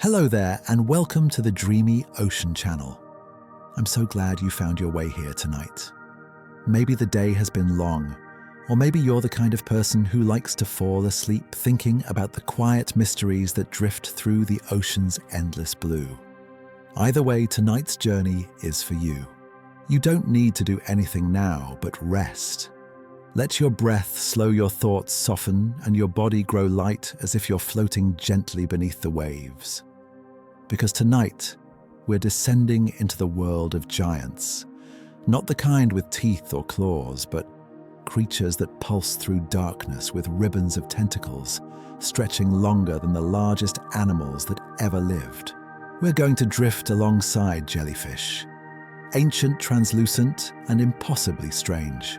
Hello there, and welcome to the Dreamy Ocean Channel. I'm so glad you found your way here tonight. Maybe the day has been long, or maybe you're the kind of person who likes to fall asleep thinking about the quiet mysteries that drift through the ocean's endless blue. Either way, tonight's journey is for you. You don't need to do anything now but rest. Let your breath slow your thoughts soften and your body grow light as if you're floating gently beneath the waves. Because tonight, we're descending into the world of giants. Not the kind with teeth or claws, but creatures that pulse through darkness with ribbons of tentacles, stretching longer than the largest animals that ever lived. We're going to drift alongside jellyfish, ancient, translucent, and impossibly strange.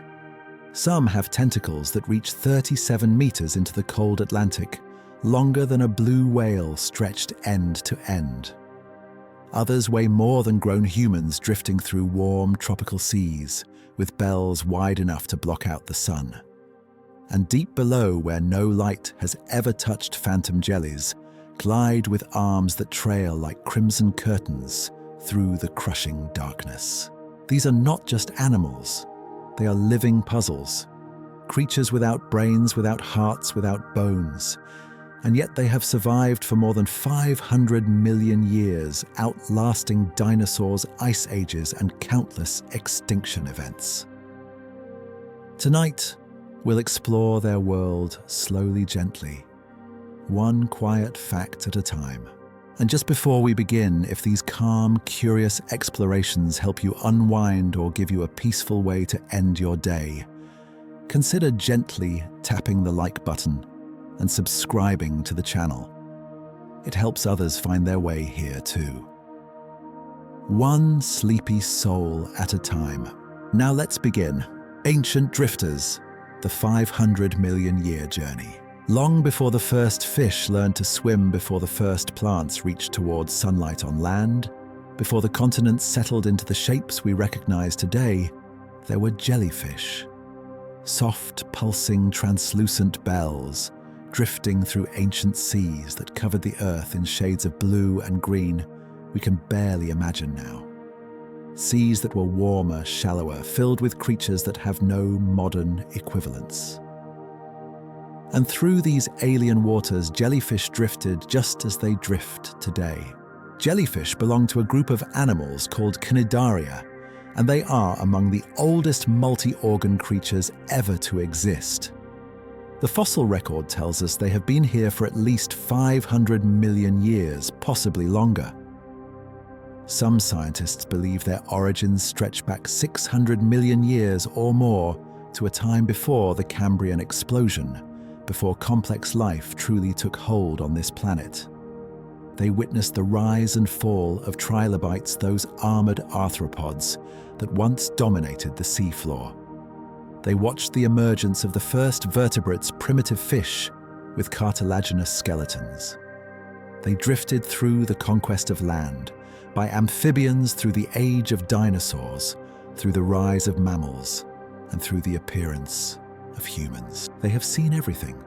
Some have tentacles that reach 37 meters into the cold Atlantic, longer than a blue whale stretched end to end. Others weigh more than grown humans drifting through warm tropical seas, with bells wide enough to block out the sun. And deep below, where no light has ever touched Phantom Jellies, glide with arms that trail like crimson curtains through the crushing darkness. These are not just animals, they are living puzzles. Creatures without brains, without hearts, without bones. And yet they have survived for more than 500 million years, outlasting dinosaurs, ice ages, and countless extinction events. Tonight, we'll explore their world slowly, gently, one quiet fact at a time. And just before we begin, if these calm, curious explorations help you unwind or give you a peaceful way to end your day, consider gently tapping the like button and subscribing to the channel. It helps others find their way here too. One sleepy soul at a time. Now let's begin. Ancient drifters, the 500 million year journey. Long before the first fish learned to swim, before the first plants reached towards sunlight on land, before the continents settled into the shapes we recognize today, there were jellyfish. Soft, pulsing, translucent bells, drifting through ancient seas that covered the earth in shades of blue and green we can barely imagine now. Seas that were warmer, shallower, filled with creatures that have no modern equivalents. And through these alien waters, jellyfish drifted just as they drift today. Jellyfish belong to a group of animals called Cnidaria, and they are among the oldest multi-organ creatures ever to exist. The fossil record tells us they have been here for at least 500 million years, possibly longer. Some scientists believe their origins stretch back 600 million years or more to a time before the Cambrian explosion, before complex life truly took hold on this planet. They witnessed the rise and fall of trilobites, those armored arthropods that once dominated the seafloor. They watched the emergence of the first vertebrates, primitive fish with cartilaginous skeletons. They drifted through the conquest of land, by amphibians through the age of dinosaurs, through the rise of mammals, and through the appearance of humans. They have seen everything,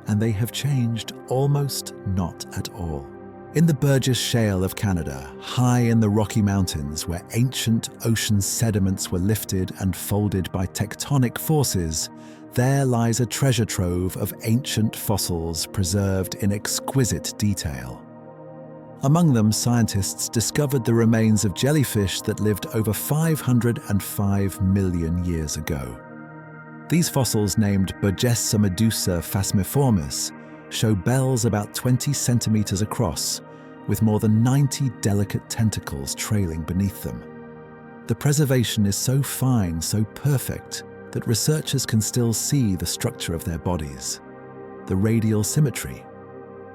and they have changed almost not at all. In the Burgess Shale of Canada, high in the Rocky Mountains, where ancient ocean sediments were lifted and folded by tectonic forces, there lies a treasure trove of ancient fossils preserved in exquisite detail. Among them, scientists discovered the remains of jellyfish that lived over 505 million years ago. These fossils, named Burgessa Medusa phasmiformis, show bells about 20 centimeters across, with more than 90 delicate tentacles trailing beneath them. The preservation is so fine, so perfect, that researchers can still see the structure of their bodies, the radial symmetry,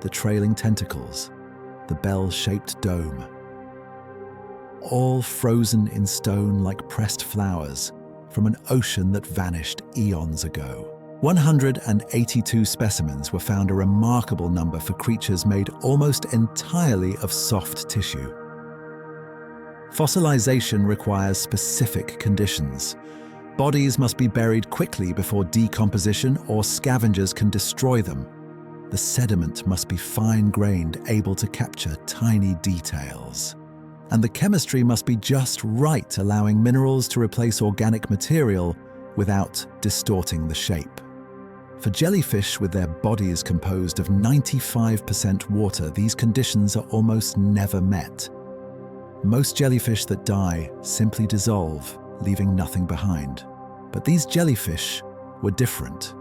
the trailing tentacles, the bell-shaped dome. All frozen in stone like pressed flowers from an ocean that vanished eons ago. 182 specimens were found, a remarkable number for creatures made almost entirely of soft tissue. Fossilization requires specific conditions. Bodies must be buried quickly before decomposition or scavengers can destroy them. The sediment must be fine-grained, able to capture tiny details. And the chemistry must be just right, allowing minerals to replace organic material without distorting the shape. For jellyfish with their bodies composed of 95% water, these conditions are almost never met. Most jellyfish that die simply dissolve, leaving nothing behind. But these jellyfish were different.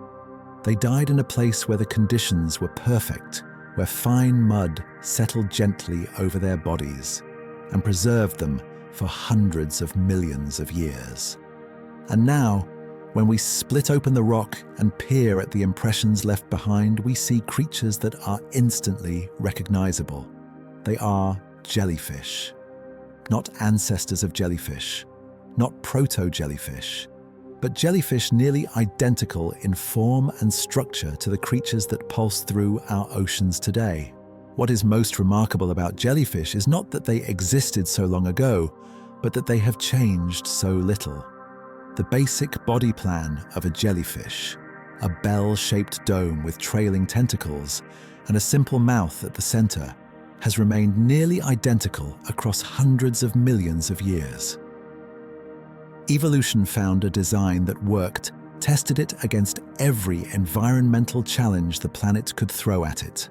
They died in a place where the conditions were perfect, where fine mud settled gently over their bodies and preserved them for hundreds of millions of years. And now, when we split open the rock and peer at the impressions left behind, we see creatures that are instantly recognizable. They are jellyfish. Not ancestors of jellyfish, not proto-jellyfish, but jellyfish nearly identical in form and structure to the creatures that pulse through our oceans today. What is most remarkable about jellyfish is not that they existed so long ago, but that they have changed so little. The basic body plan of a jellyfish, a bell-shaped dome with trailing tentacles and a simple mouth at the center, has remained nearly identical across hundreds of millions of years. Evolution found a design that worked, tested it against every environmental challenge the planet could throw at it,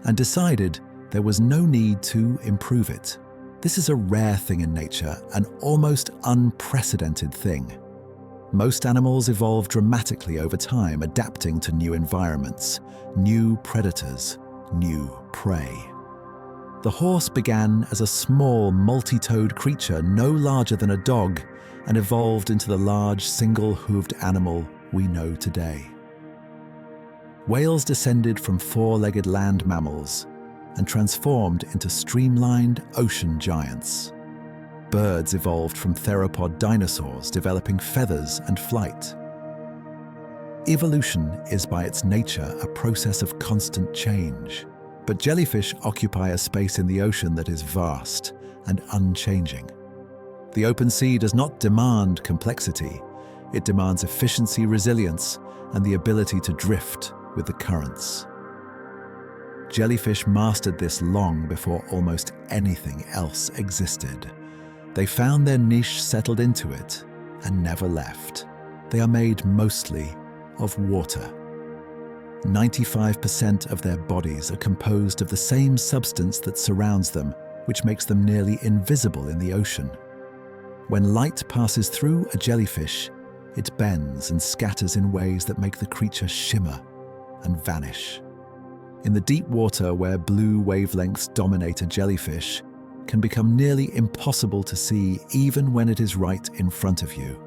and decided there was no need to improve it. This is a rare thing in nature, an almost unprecedented thing. Most animals evolve dramatically over time, adapting to new environments, new predators, new prey. The horse began as a small, multi-toed creature no larger than a dog and evolved into the large, single-hooved animal we know today. Whales descended from four-legged land mammals and transformed into streamlined ocean giants. Birds evolved from theropod dinosaurs, developing feathers and flight. Evolution is by its nature a process of constant change, but jellyfish occupy a space in the ocean that is vast and unchanging. The open sea does not demand complexity. It demands efficiency, resilience, and the ability to drift with the currents. Jellyfish mastered this long before almost anything else existed. They found their niche, settled into it, and never left. They are made mostly of water. 95% of their bodies are composed of the same substance that surrounds them, which makes them nearly invisible in the ocean. When light passes through a jellyfish, it bends and scatters in ways that make the creature shimmer and vanish. In the deep water where blue wavelengths dominate a jellyfish, can become nearly impossible to see even when it is right in front of you.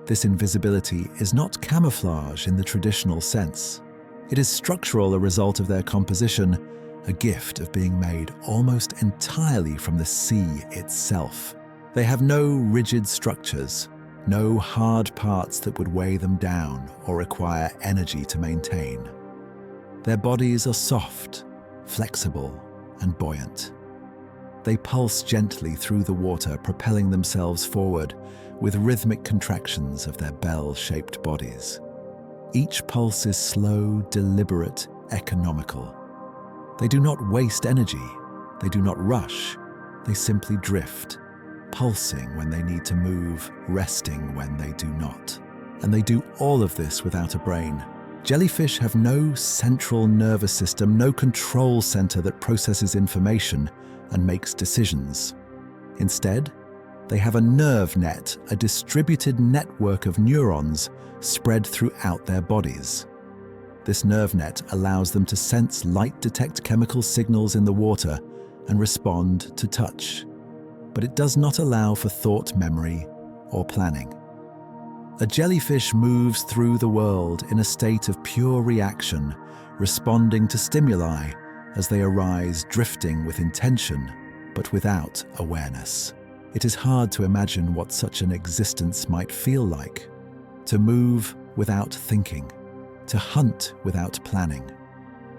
This invisibility is not camouflage in the traditional sense. It is structural, a result of their composition, a gift of being made almost entirely from the sea itself. They have no rigid structures, no hard parts that would weigh them down or require energy to maintain. Their bodies are soft, flexible, and buoyant. They pulse gently through the water, propelling themselves forward with rhythmic contractions of their bell-shaped bodies. Each pulse is slow, deliberate, economical. They do not waste energy. They do not rush. They simply drift, pulsing when they need to move, resting when they do not. And they do all of this without a brain. Jellyfish have no central nervous system, no control center that processes information and makes decisions. Instead, they have a nerve net, a distributed network of neurons spread throughout their bodies. This nerve net allows them to sense light, detect chemical signals in the water, and respond to touch. But it does not allow for thought memory or planning. A jellyfish moves through the world in a state of pure reaction, responding to stimuli as they arise, drifting with intention, but without awareness. It is hard to imagine what such an existence might feel like. To move without thinking, to hunt without planning,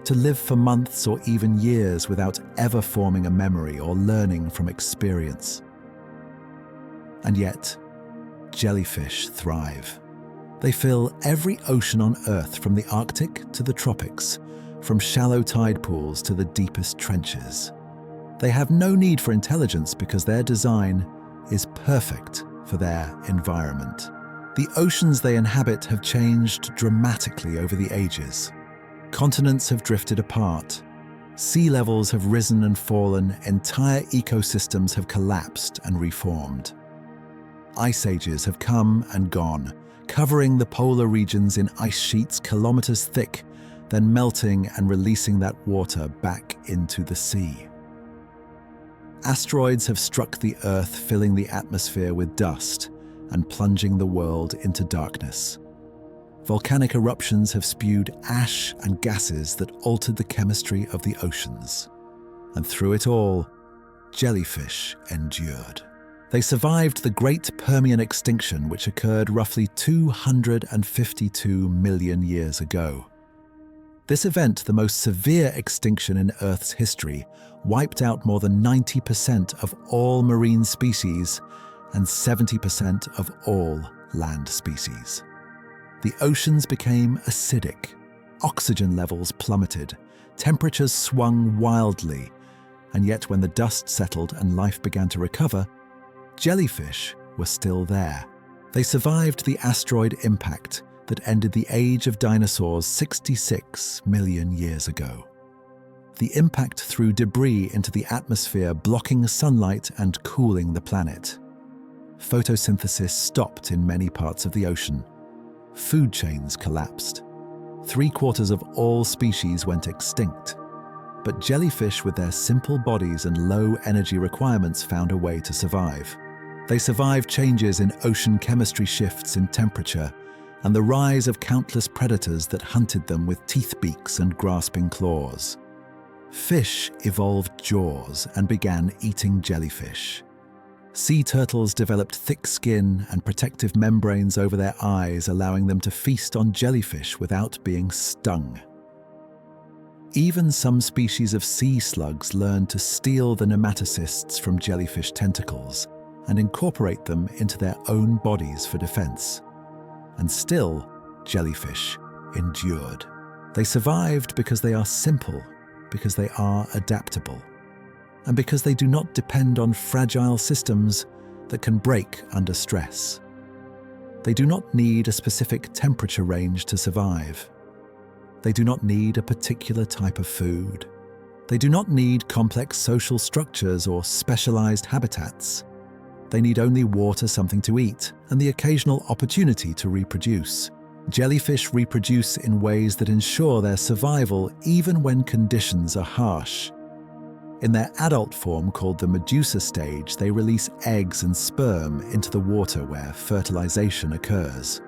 to live for months or even years without ever forming a memory or learning from experience. And yet, jellyfish thrive. They fill every ocean on Earth, from the Arctic to the tropics, from shallow tide pools to the deepest trenches. They have no need for intelligence because their design is perfect for their environment. The oceans they inhabit have changed dramatically over the ages. Continents have drifted apart. Sea levels have risen and fallen. Entire ecosystems have collapsed and reformed. Ice ages have come and gone, covering the polar regions in ice sheets kilometers thick, then melting and releasing that water back into the sea. Asteroids have struck the Earth, filling the atmosphere with dust and plunging the world into darkness. Volcanic eruptions have spewed ash and gases that altered the chemistry of the oceans. And through it all, jellyfish endured. They survived the Great Permian extinction, which occurred roughly 252 million years ago. This event, the most severe extinction in Earth's history, wiped out more than 90% of all marine species and 70% of all land species. The oceans became acidic, oxygen levels plummeted, temperatures swung wildly, and yet when the dust settled and life began to recover, jellyfish were still there. They survived the asteroid impact that ended the age of dinosaurs 66 million years ago. The impact threw debris into the atmosphere, blocking sunlight and cooling the planet. Photosynthesis stopped in many parts of the ocean. Food chains collapsed. 3/4 of all species went extinct. But jellyfish, with their simple bodies and low energy requirements, found a way to survive. They survived changes in ocean chemistry, shifts in temperature, and the rise of countless predators that hunted them with teeth beaks and grasping claws. Fish evolved jaws and began eating jellyfish. Sea turtles developed thick skin and protective membranes over their eyes, allowing them to feast on jellyfish without being stung. Even some species of sea slugs learned to steal the nematocysts from jellyfish tentacles and incorporate them into their own bodies for defense. And still, jellyfish endured. They survived because they are simple, because they are adaptable, and because they do not depend on fragile systems that can break under stress. They do not need a specific temperature range to survive. They do not need a particular type of food. They do not need complex social structures or specialized habitats. They need only water, something to eat, and the occasional opportunity to reproduce. Jellyfish reproduce in ways that ensure their survival even when conditions are harsh. In their adult form, called the Medusa stage, they release eggs and sperm into the water where fertilization occurs.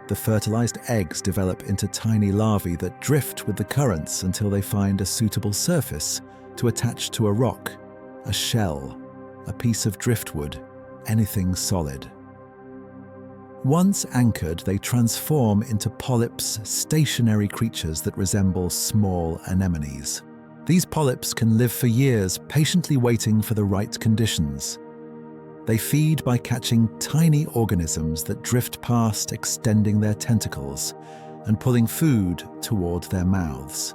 The fertilized eggs develop into tiny larvae that drift with the currents until they find a suitable surface to attach to a rock, a shell, a piece of driftwood, anything solid. Once anchored, they transform into polyps, stationary creatures that resemble small anemones. These polyps can live for years, patiently waiting for the right conditions. They feed by catching tiny organisms that drift past, extending their tentacles and pulling food toward their mouths.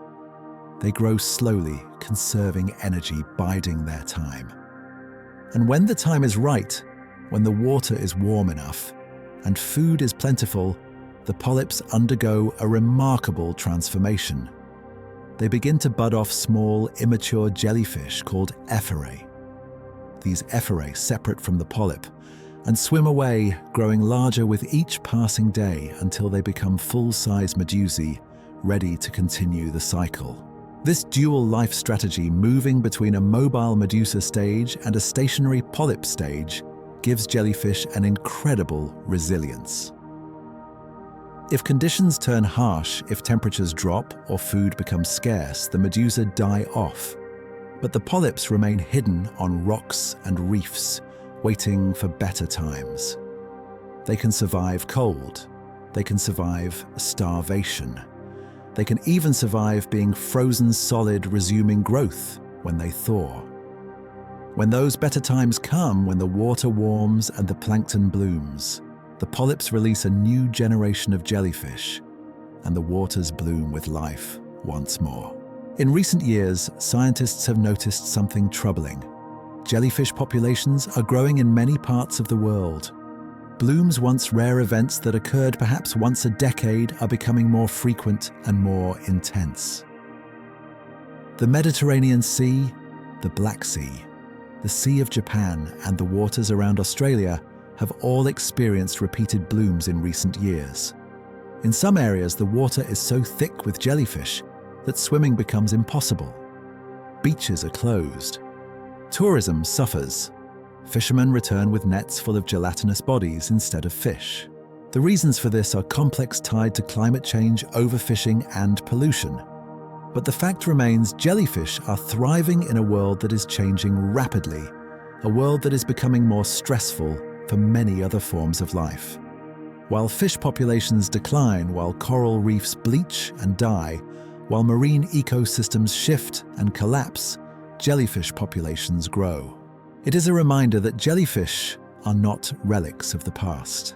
They grow slowly, conserving energy, biding their time. And when the time is right, when the water is warm enough and food is plentiful, the polyps undergo a remarkable transformation. They begin to bud off small, immature jellyfish called ephyrae. These ephyrae separate from the polyp and swim away, growing larger with each passing day until they become full-size medusae, ready to continue the cycle. This dual life strategy, moving between a mobile medusa stage and a stationary polyp stage, gives jellyfish an incredible resilience. If conditions turn harsh, if temperatures drop or food becomes scarce, the medusa die off. But the polyps remain hidden on rocks and reefs, waiting for better times. They can survive cold. They can survive starvation. They can even survive being frozen solid, resuming growth when they thaw. When those better times come, when the water warms and the plankton blooms, the polyps release a new generation of jellyfish, and the waters bloom with life once more. In recent years, scientists have noticed something troubling. Jellyfish populations are growing in many parts of the world. Bloom's once rare events that occurred perhaps once a decade are becoming more frequent and more intense. The Mediterranean Sea, the Black Sea, the Sea of Japan, and the waters around Australia have all experienced repeated blooms in recent years. In some areas, the water is so thick with jellyfish that swimming becomes impossible. Beaches are closed. Tourism suffers. Fishermen return with nets full of gelatinous bodies instead of fish. The reasons for this are complex, tied to climate change, overfishing, and pollution. But the fact remains, jellyfish are thriving in a world that is changing rapidly, a world that is becoming more stressful for many other forms of life. While fish populations decline, while coral reefs bleach and die, while marine ecosystems shift and collapse, jellyfish populations grow. It is a reminder that jellyfish are not relics of the past.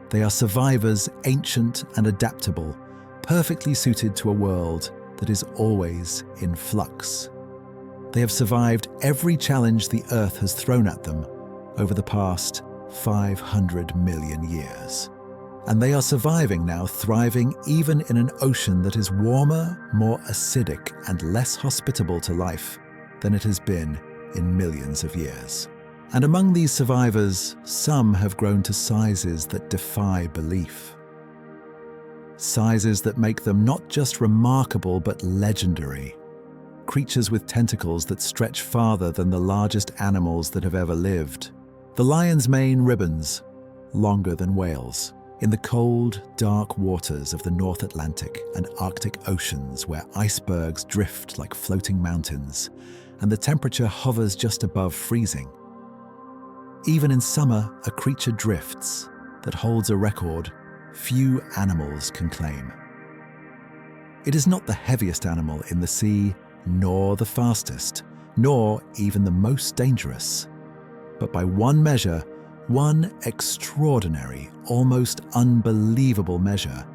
They are survivors, ancient and adaptable, perfectly suited to a world that is always in flux. They have survived every challenge the Earth has thrown at them over the past 500 million years. And they are surviving now, thriving even in an ocean that is warmer, more acidic, and less hospitable to life than it has been in millions of years. And among these survivors, some have grown to sizes that defy belief. Sizes that make them not just remarkable but legendary. Creatures with tentacles that stretch farther than the largest animals that have ever lived. The lion's mane ribbons, longer than whales. In the cold, dark waters of the North Atlantic and Arctic oceans, where icebergs drift like floating mountains and the temperature hovers just above freezing. Even in summer, a creature drifts that holds a record few animals can claim. It is not the heaviest animal in the sea, nor the fastest, nor even the most dangerous. But by one measure, one extraordinary, almost unbelievable measure,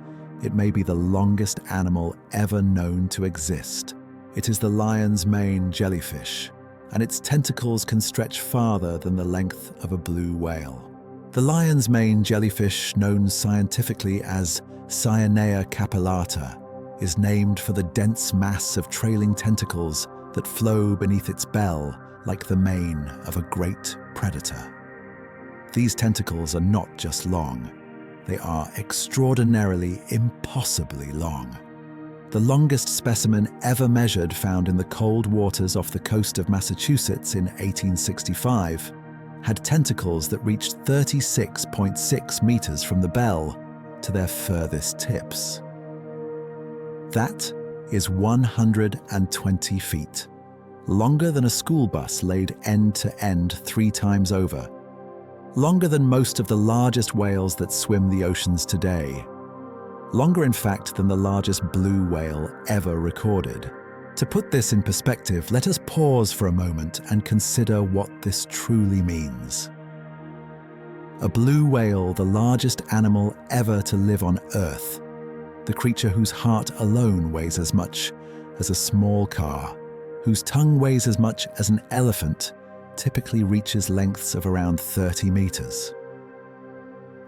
it may be the longest animal ever known to exist. It is the lion's mane jellyfish, and its tentacles can stretch farther than the length of a blue whale. The lion's mane jellyfish, known scientifically as Cyanea capillata, is named for the dense mass of trailing tentacles that flow beneath its bell like the mane of a great predator. These tentacles are not just long, they are extraordinarily, impossibly long. The longest specimen ever measured, found in the cold waters off the coast of Massachusetts in 1865, had tentacles that reached 36.6 meters from the bell to their furthest tips. That is 120 feet, longer than a school bus laid end to end 3 times over, longer than most of the largest whales that swim the oceans today, longer in fact than the largest blue whale ever recorded. To put this in perspective, let us pause for a moment and consider what this truly means. A blue whale, the largest animal ever to live on Earth, the creature whose heart alone weighs as much as a small car, whose tongue weighs as much as an elephant, typically reaches lengths of around 30 meters.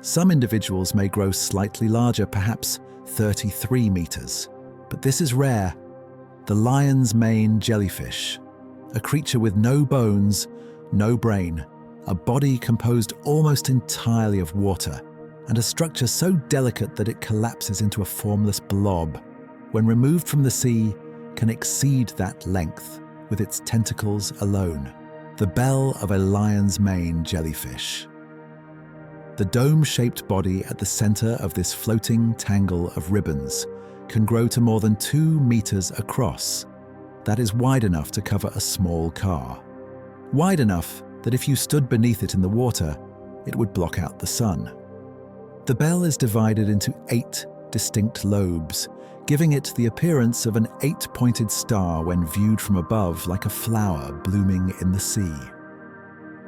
Some individuals may grow slightly larger, perhaps 33 meters, but this is rare. The lion's mane jellyfish, a creature with no bones, no brain, a body composed almost entirely of water, and a structure so delicate that it collapses into a formless blob, when removed from the sea, can exceed that length with its tentacles alone. The bell of a lion's mane jellyfish. The dome-shaped body at the center of this floating tangle of ribbons can grow to more than 2 meters across. That is wide enough to cover a small car. Wide enough that if you stood beneath it in the water, it would block out the sun. The bell is divided into 8 distinct lobes, giving it the appearance of an 8-pointed star when viewed from above, like a flower blooming in the sea.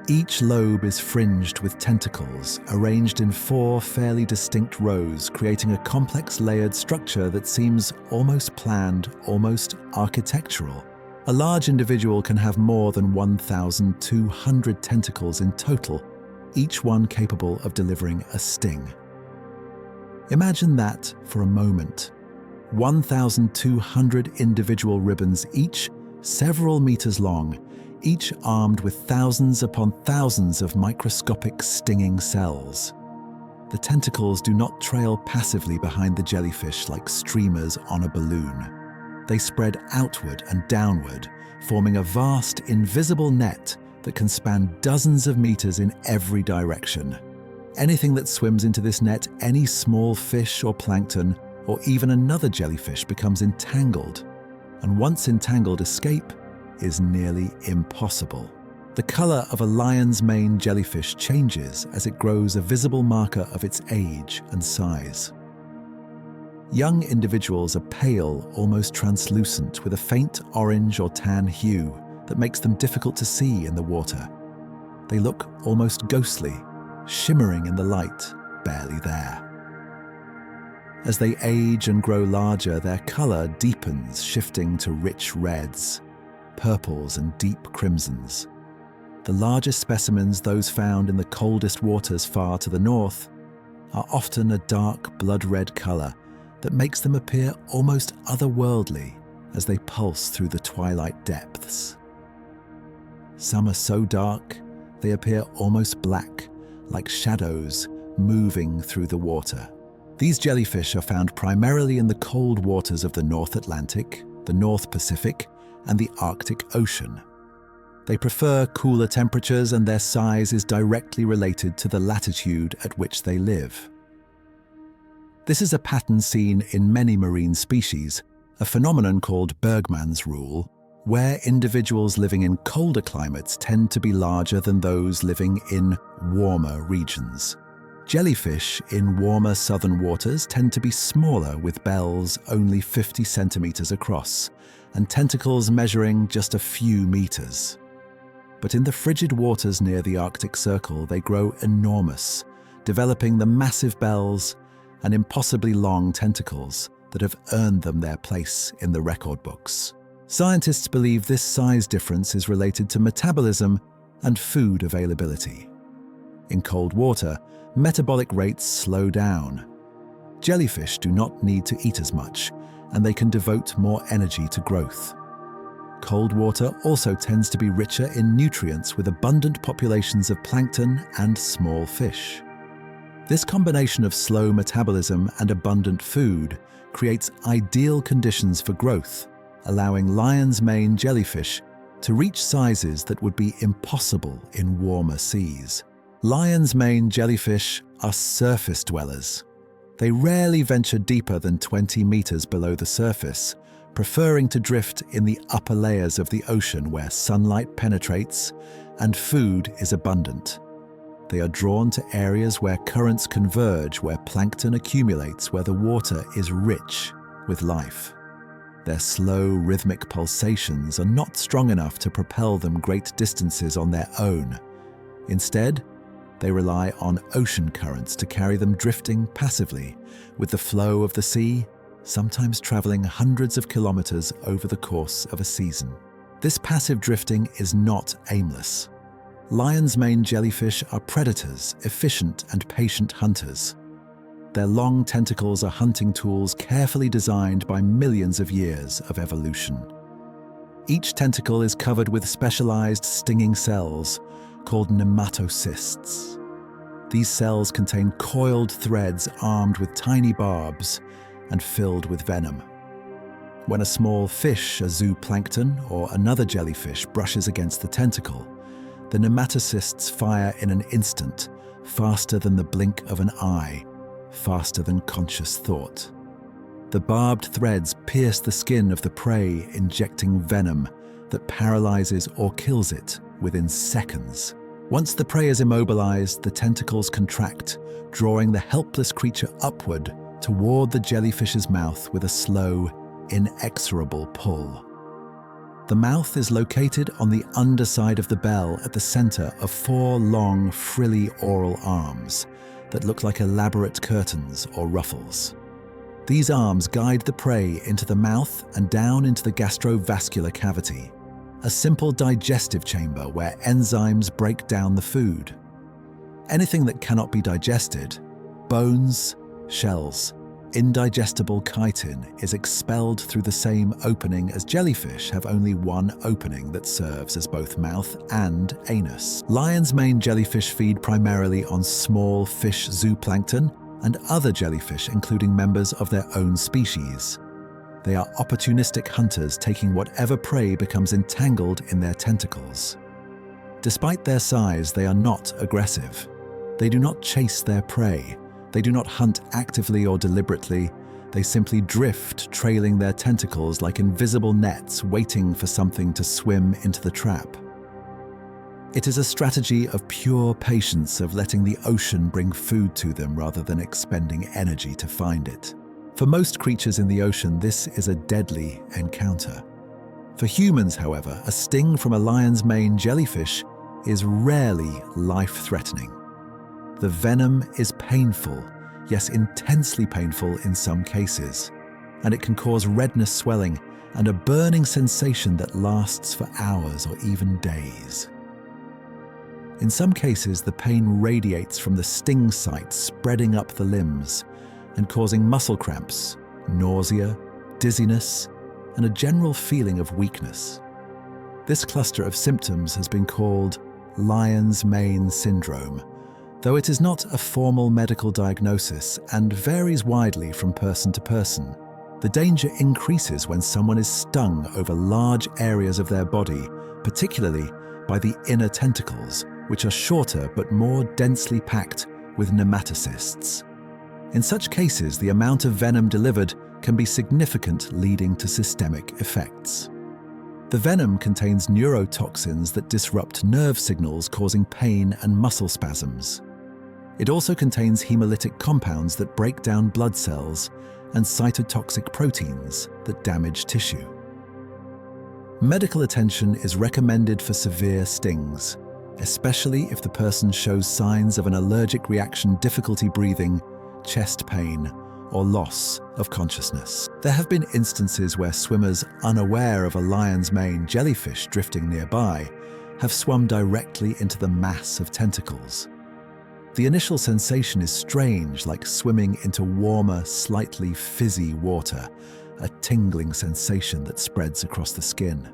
Each lobe is fringed with tentacles, arranged in 4 fairly distinct rows, creating a complex layered structure that seems almost planned, almost architectural. A large individual can have more than 1,200 tentacles in total, each one capable of delivering a sting. Imagine that for a moment. 1,200 individual ribbons, each several meters long, each armed with thousands upon thousands of microscopic stinging cells. The tentacles do not trail passively behind the jellyfish like streamers on a balloon. They spread outward and downward, forming a vast, invisible net that can span dozens of meters in every direction. Anything that swims into this net, any small fish or plankton, or even another jellyfish, becomes entangled. And once entangled, escape is nearly impossible. The color of a lion's mane jellyfish changes as it grows, a visible marker of its age and size. Young individuals are pale, almost translucent, with a faint orange or tan hue that makes them difficult to see in the water. They look almost ghostly, shimmering in the light, barely there. As they age and grow larger, their color deepens, shifting to rich reds, purples and deep crimsons. The largest specimens, those found in the coldest waters far to the north, are often a dark blood-red color that makes them appear almost otherworldly as they pulse through the twilight depths. Some are so dark they appear almost black, like shadows moving through the water. These jellyfish are found primarily in the cold waters of the North Atlantic, the North Pacific, and the Arctic Ocean. They prefer cooler temperatures, and their size is directly related to the latitude at which they live. This is a pattern seen in many marine species, a phenomenon called Bergmann's rule, where individuals living in colder climates tend to be larger than those living in warmer regions. Jellyfish in warmer southern waters tend to be smaller, with bells only 50 centimeters across and tentacles measuring just a few meters. But in the frigid waters near the Arctic Circle, they grow enormous, developing the massive bells and impossibly long tentacles that have earned them their place in the record books. Scientists believe this size difference is related to metabolism and food availability. In cold water, metabolic rates slow down. Jellyfish do not need to eat as much, and they can devote more energy to growth. Cold water also tends to be richer in nutrients, with abundant populations of plankton and small fish. This combination of slow metabolism and abundant food creates ideal conditions for growth, allowing lion's mane jellyfish to reach sizes that would be impossible in warmer seas. Lion's mane jellyfish are surface dwellers. They rarely venture deeper than 20 meters below the surface, preferring to drift in the upper layers of the ocean where sunlight penetrates and food is abundant. They are drawn to areas where currents converge, where plankton accumulates, where the water is rich with life. Their slow, rhythmic pulsations are not strong enough to propel them great distances on their own. Instead, they rely on ocean currents to carry them drifting passively, with the flow of the sea sometimes traveling hundreds of kilometers over the course of a season. This passive drifting is not aimless. Lion's mane jellyfish are predators, efficient and patient hunters. Their long tentacles are hunting tools carefully designed by millions of years of evolution. Each tentacle is covered with specialized stinging cells called nematocysts. These cells contain coiled threads armed with tiny barbs and filled with venom. When a small fish, a zooplankton, or another jellyfish brushes against the tentacle, the nematocysts fire in an instant, faster than the blink of an eye, faster than conscious thought. The barbed threads pierce the skin of the prey, injecting venom that paralyzes or kills it within seconds. Once the prey is immobilized, the tentacles contract, drawing the helpless creature upward toward the jellyfish's mouth with a slow, inexorable pull. The mouth is located on the underside of the bell at the center of 4 long, frilly oral arms that look like elaborate curtains or ruffles. These arms guide the prey into the mouth and down into the gastrovascular cavity, a simple digestive chamber where enzymes break down the food. Anything that cannot be digested, bones, shells, indigestible chitin, is expelled through the same opening as jellyfish have only one opening that serves as both mouth and anus. Lion's mane jellyfish feed primarily on small fish zooplankton and other jellyfish, including members of their own species. They are opportunistic hunters, taking whatever prey becomes entangled in their tentacles. Despite their size, they are not aggressive. They do not chase their prey. They do not hunt actively or deliberately. They simply drift, trailing their tentacles like invisible nets, waiting for something to swim into the trap. It is a strategy of pure patience, of letting the ocean bring food to them rather than expending energy to find it. For most creatures in the ocean, this is a deadly encounter. For humans, however, a sting from a lion's mane jellyfish is rarely life-threatening. The venom is painful, yes, intensely painful in some cases, and it can cause redness, swelling, and a burning sensation that lasts for hours or even days. In some cases, the pain radiates from the sting site, spreading up the limbs and causing muscle cramps, nausea, dizziness, and a general feeling of weakness. This cluster of symptoms has been called lion's mane syndrome, though it is not a formal medical diagnosis and varies widely from person to person. The danger increases when someone is stung over large areas of their body, particularly by the inner tentacles, which are shorter but more densely packed with nematocysts. In such cases, the amount of venom delivered can be significant, leading to systemic effects. The venom contains neurotoxins that disrupt nerve signals, causing pain and muscle spasms. It also contains hemolytic compounds that break down blood cells and cytotoxic proteins that damage tissue. Medical attention is recommended for severe stings, especially if the person shows signs of an allergic reaction, difficulty breathing, chest pain, or loss of consciousness. There have been instances where swimmers unaware of a lion's mane jellyfish drifting nearby have swum directly into the mass of tentacles. The initial sensation is strange, like swimming into warmer, slightly fizzy water, a tingling sensation that spreads across the skin.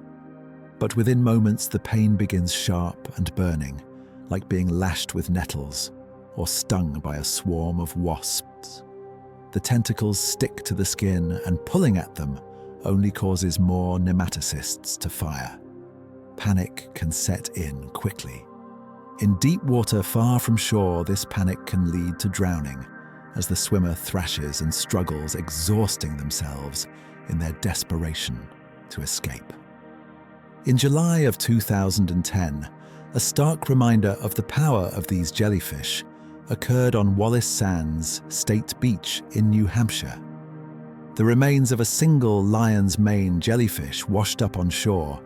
But within moments, the pain begins sharp and burning, like being lashed with nettles or stung by a swarm of wasps. The tentacles stick to the skin, and pulling at them only causes more nematocysts to fire. Panic can set in quickly. In deep water far from shore, this panic can lead to drowning as the swimmer thrashes and struggles, exhausting themselves in their desperation to escape. In July of 2010, a stark reminder of the power of these jellyfish occurred on Wallace Sands State Beach in New Hampshire. The remains of a single lion's mane jellyfish washed up on shore,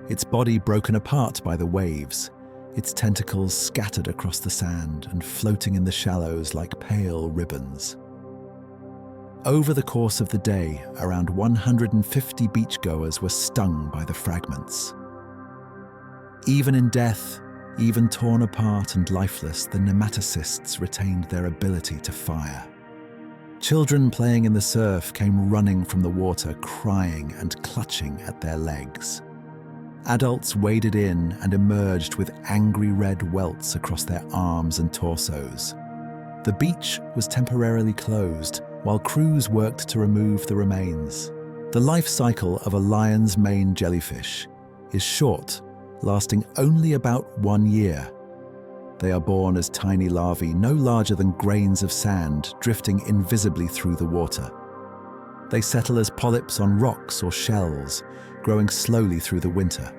its body broken apart by the waves, its tentacles scattered across the sand and floating in the shallows like pale ribbons. Over the course of the day, around 150 beachgoers were stung by the fragments. Even in death, even torn apart and lifeless, the nematocysts retained their ability to fire. Children playing in the surf came running from the water, crying and clutching at their legs. Adults waded in and emerged with angry red welts across their arms and torsos. The beach was temporarily closed while crews worked to remove the remains. The life cycle of a lion's mane jellyfish is short, lasting only about 1 year. They are born as tiny larvae, no larger than grains of sand, drifting invisibly through the water. They settle as polyps on rocks or shells, growing slowly through the winter.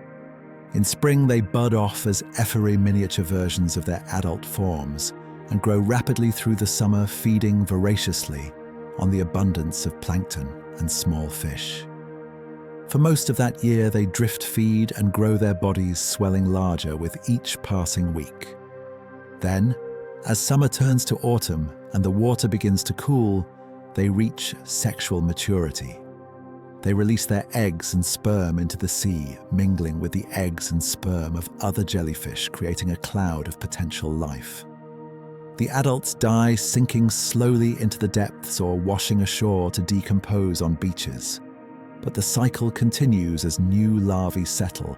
In spring, they bud off as effery miniature versions of their adult forms and grow rapidly through the summer, feeding voraciously on the abundance of plankton and small fish. For most of that year, they drift feed and grow their bodies, swelling larger with each passing week. Then, as summer turns to autumn and the water begins to cool, they reach sexual maturity. They release their eggs and sperm into the sea, mingling with the eggs and sperm of other jellyfish, creating a cloud of potential life. The adults die, sinking slowly into the depths or washing ashore to decompose on beaches. But the cycle continues as new larvae settle,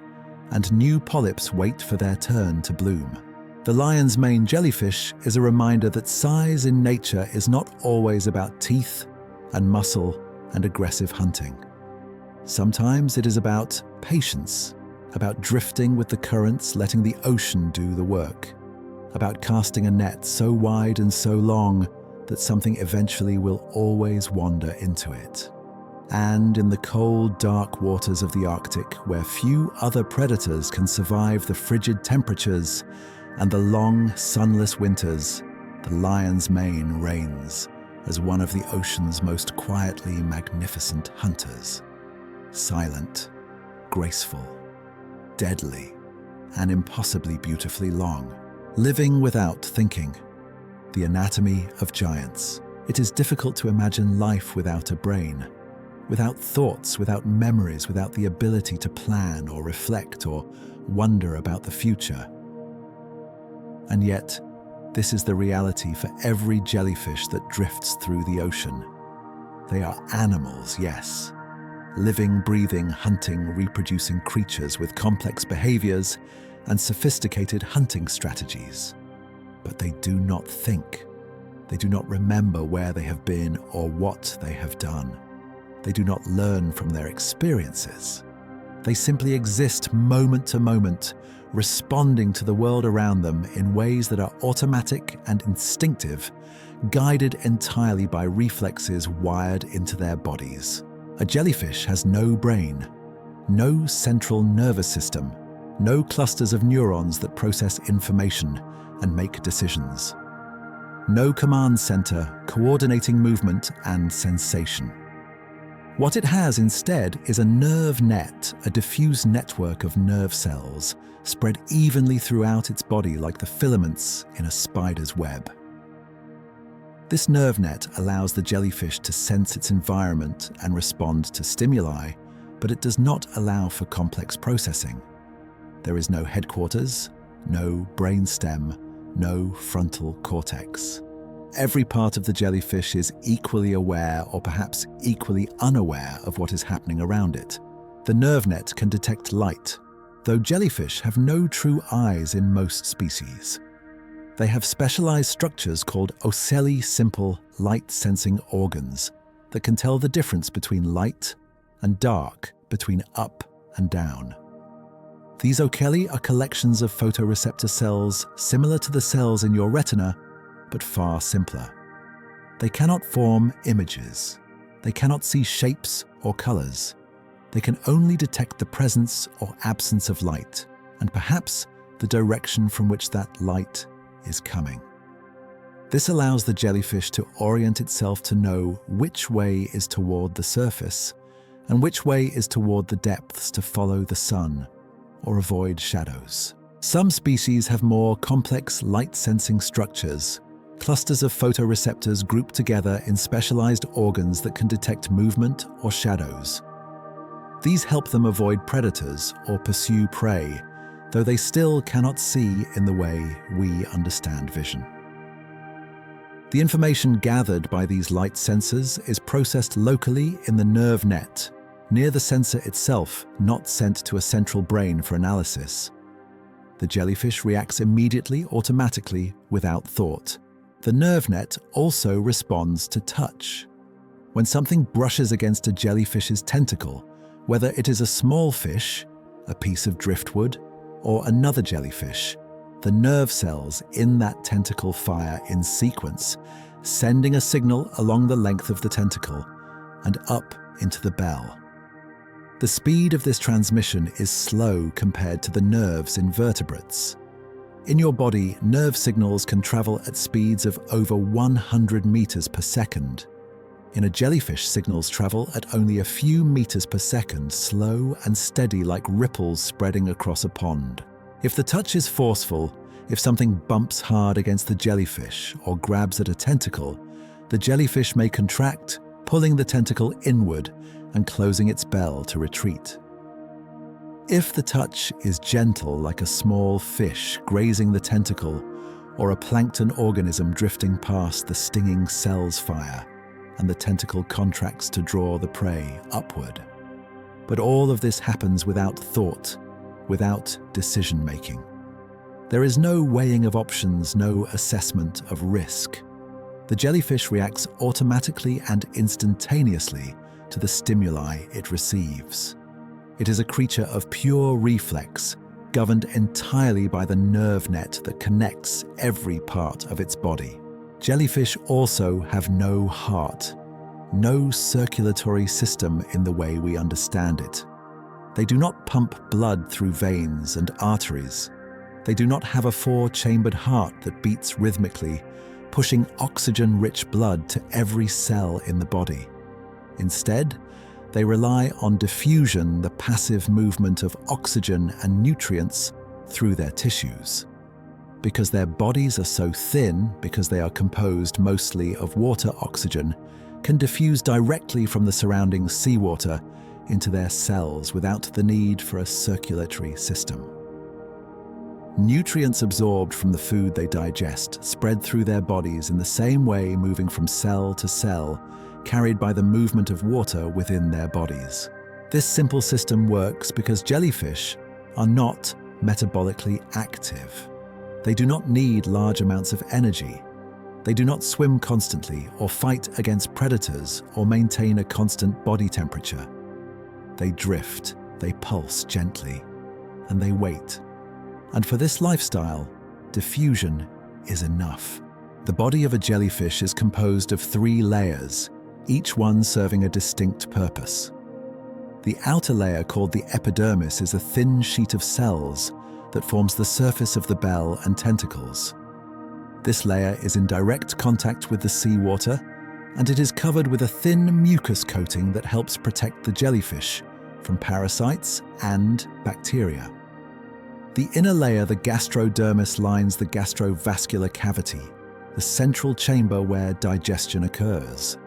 and new polyps wait for their turn to bloom. The lion's mane jellyfish is a reminder that size in nature is not always about teeth and muscle and aggressive hunting. Sometimes it is about patience, about drifting with the currents, letting the ocean do the work, about casting a net so wide and so long that something eventually will always wander into it. And in the cold, dark waters of the Arctic, where few other predators can survive the frigid temperatures and the long, sunless winters, the lion's mane reigns as one of the ocean's most quietly magnificent hunters. Silent, graceful, deadly, and impossibly beautifully long, living without thinking. The anatomy of giants. It is difficult to imagine life without a brain, without thoughts, without memories, without the ability to plan or reflect or wonder about the future. And yet, this is the reality for every jellyfish that drifts through the ocean. They are animals, yes. Living, breathing, hunting, reproducing creatures with complex behaviors and sophisticated hunting strategies. But they do not think. They do not remember where they have been or what they have done. They do not learn from their experiences. They simply exist moment to moment, responding to the world around them in ways that are automatic and instinctive, guided entirely by reflexes wired into their bodies. A jellyfish has no brain, no central nervous system, no clusters of neurons that process information and make decisions. No command center coordinating movement and sensation. What it has instead is a nerve net, a diffuse network of nerve cells spread evenly throughout its body like the filaments in a spider's web. This nerve net allows the jellyfish to sense its environment and respond to stimuli, but it does not allow for complex processing. There is no headquarters, no brainstem, no frontal cortex. Every part of the jellyfish is equally aware or perhaps equally unaware of what is happening around it. The nerve net can detect light, though jellyfish have no true eyes in most species. They have specialized structures called ocelli simple light-sensing organs that can tell the difference between light and dark, between up and down. These ocelli are collections of photoreceptor cells similar to the cells in your retina, but far simpler. They cannot form images. They cannot see shapes or colors. They can only detect the presence or absence of light, and perhaps the direction from which that light is coming. This allows the jellyfish to orient itself to know which way is toward the surface and which way is toward the depths to follow the sun or avoid shadows. Some species have more complex light-sensing structures, clusters of photoreceptors grouped together in specialized organs that can detect movement or shadows. These help them avoid predators or pursue prey, though they still cannot see in the way we understand vision. The information gathered by these light sensors is processed locally in the nerve net, near the sensor itself, not sent to a central brain for analysis. The jellyfish reacts immediately, automatically, without thought. The nerve net also responds to touch. When something brushes against a jellyfish's tentacle, whether it is a small fish, a piece of driftwood, or another jellyfish, the nerve cells in that tentacle fire in sequence, sending a signal along the length of the tentacle and up into the bell. The speed of this transmission is slow compared to the nerves in vertebrates. In your body, nerve signals can travel at speeds of over 100 meters per second. In a jellyfish, signals travel at only a few meters per second, slow and steady like ripples spreading across a pond. If the touch is forceful, if something bumps hard against the jellyfish or grabs at a tentacle, the jellyfish may contract, pulling the tentacle inward and closing its bell to retreat. If the touch is gentle, like a small fish grazing the tentacle or a plankton organism drifting past the stinging cell's fire, and the tentacle contracts to draw the prey upward. But all of this happens without thought, without decision-making. There is no weighing of options, no assessment of risk. The jellyfish reacts automatically and instantaneously to the stimuli it receives. It is a creature of pure reflex, governed entirely by the nerve net that connects every part of its body. Jellyfish also have no heart, no circulatory system in the way we understand it. They do not pump blood through veins and arteries. They do not have a four-chambered heart that beats rhythmically, pushing oxygen-rich blood to every cell in the body. Instead, they rely on diffusion, the passive movement of oxygen and nutrients through their tissues. Because their bodies are so thin, because they are composed mostly of water, oxygen can diffuse directly from the surrounding seawater into their cells without the need for a circulatory system. Nutrients absorbed from the food they digest spread through their bodies in the same way, moving from cell to cell, carried by the movement of water within their bodies. This simple system works because jellyfish are not metabolically active. They do not need large amounts of energy. They do not swim constantly or fight against predators or maintain a constant body temperature. They drift, they pulse gently, and they wait. And for this lifestyle, diffusion is enough. The body of a jellyfish is composed of 3 layers, each one serving a distinct purpose. The outer layer, called the epidermis, is a thin sheet of cells that forms the surface of the bell and tentacles. This layer is in direct contact with the seawater, and it is covered with a thin mucus coating that helps protect the jellyfish from parasites and bacteria. The inner layer, the gastrodermis, lines the gastrovascular cavity, the central chamber where digestion occurs.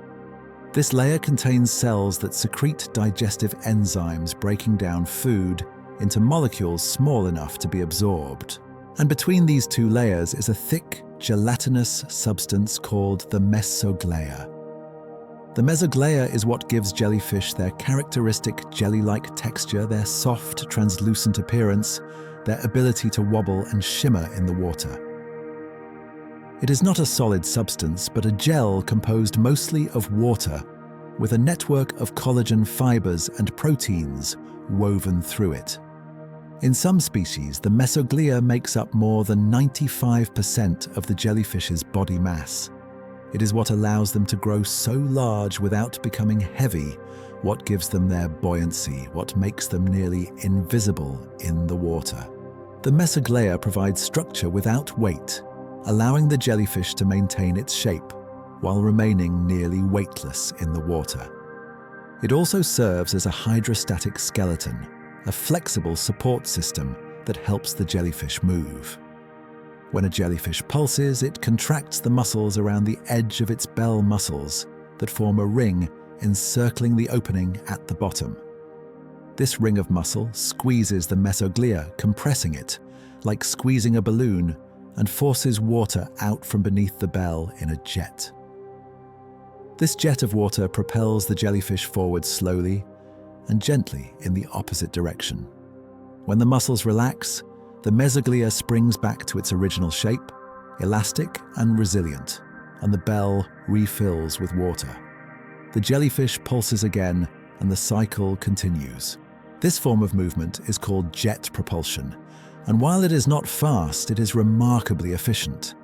This layer contains cells that secrete digestive enzymes, breaking down food into molecules small enough to be absorbed. And between these 2 layers is a thick, gelatinous substance called the mesoglea. The mesoglea is what gives jellyfish their characteristic jelly-like texture, their soft, translucent appearance, their ability to wobble and shimmer in the water. It is not a solid substance, but a gel composed mostly of water, with a network of collagen fibers and proteins woven through it. In some species, the mesoglea makes up more than 95% of the jellyfish's body mass. It is what allows them to grow so large without becoming heavy, what gives them their buoyancy, what makes them nearly invisible in the water. The mesoglea provides structure without weight, allowing the jellyfish to maintain its shape while remaining nearly weightless in the water. It also serves as a hydrostatic skeleton, a flexible support system that helps the jellyfish move. When a jellyfish pulses, it contracts the muscles around the edge of its bell muscles that form a ring encircling the opening at the bottom. This ring of muscle squeezes the mesoglea, compressing it, like squeezing a balloon, and forces water out from beneath the bell in a jet. This jet of water propels the jellyfish forward slowly and gently in the opposite direction. When the muscles relax, the mesoglea springs back to its original shape, elastic and resilient, and the bell refills with water. The jellyfish pulses again, and the cycle continues. This form of movement is called jet propulsion, and while it is not fast, it is remarkably efficient.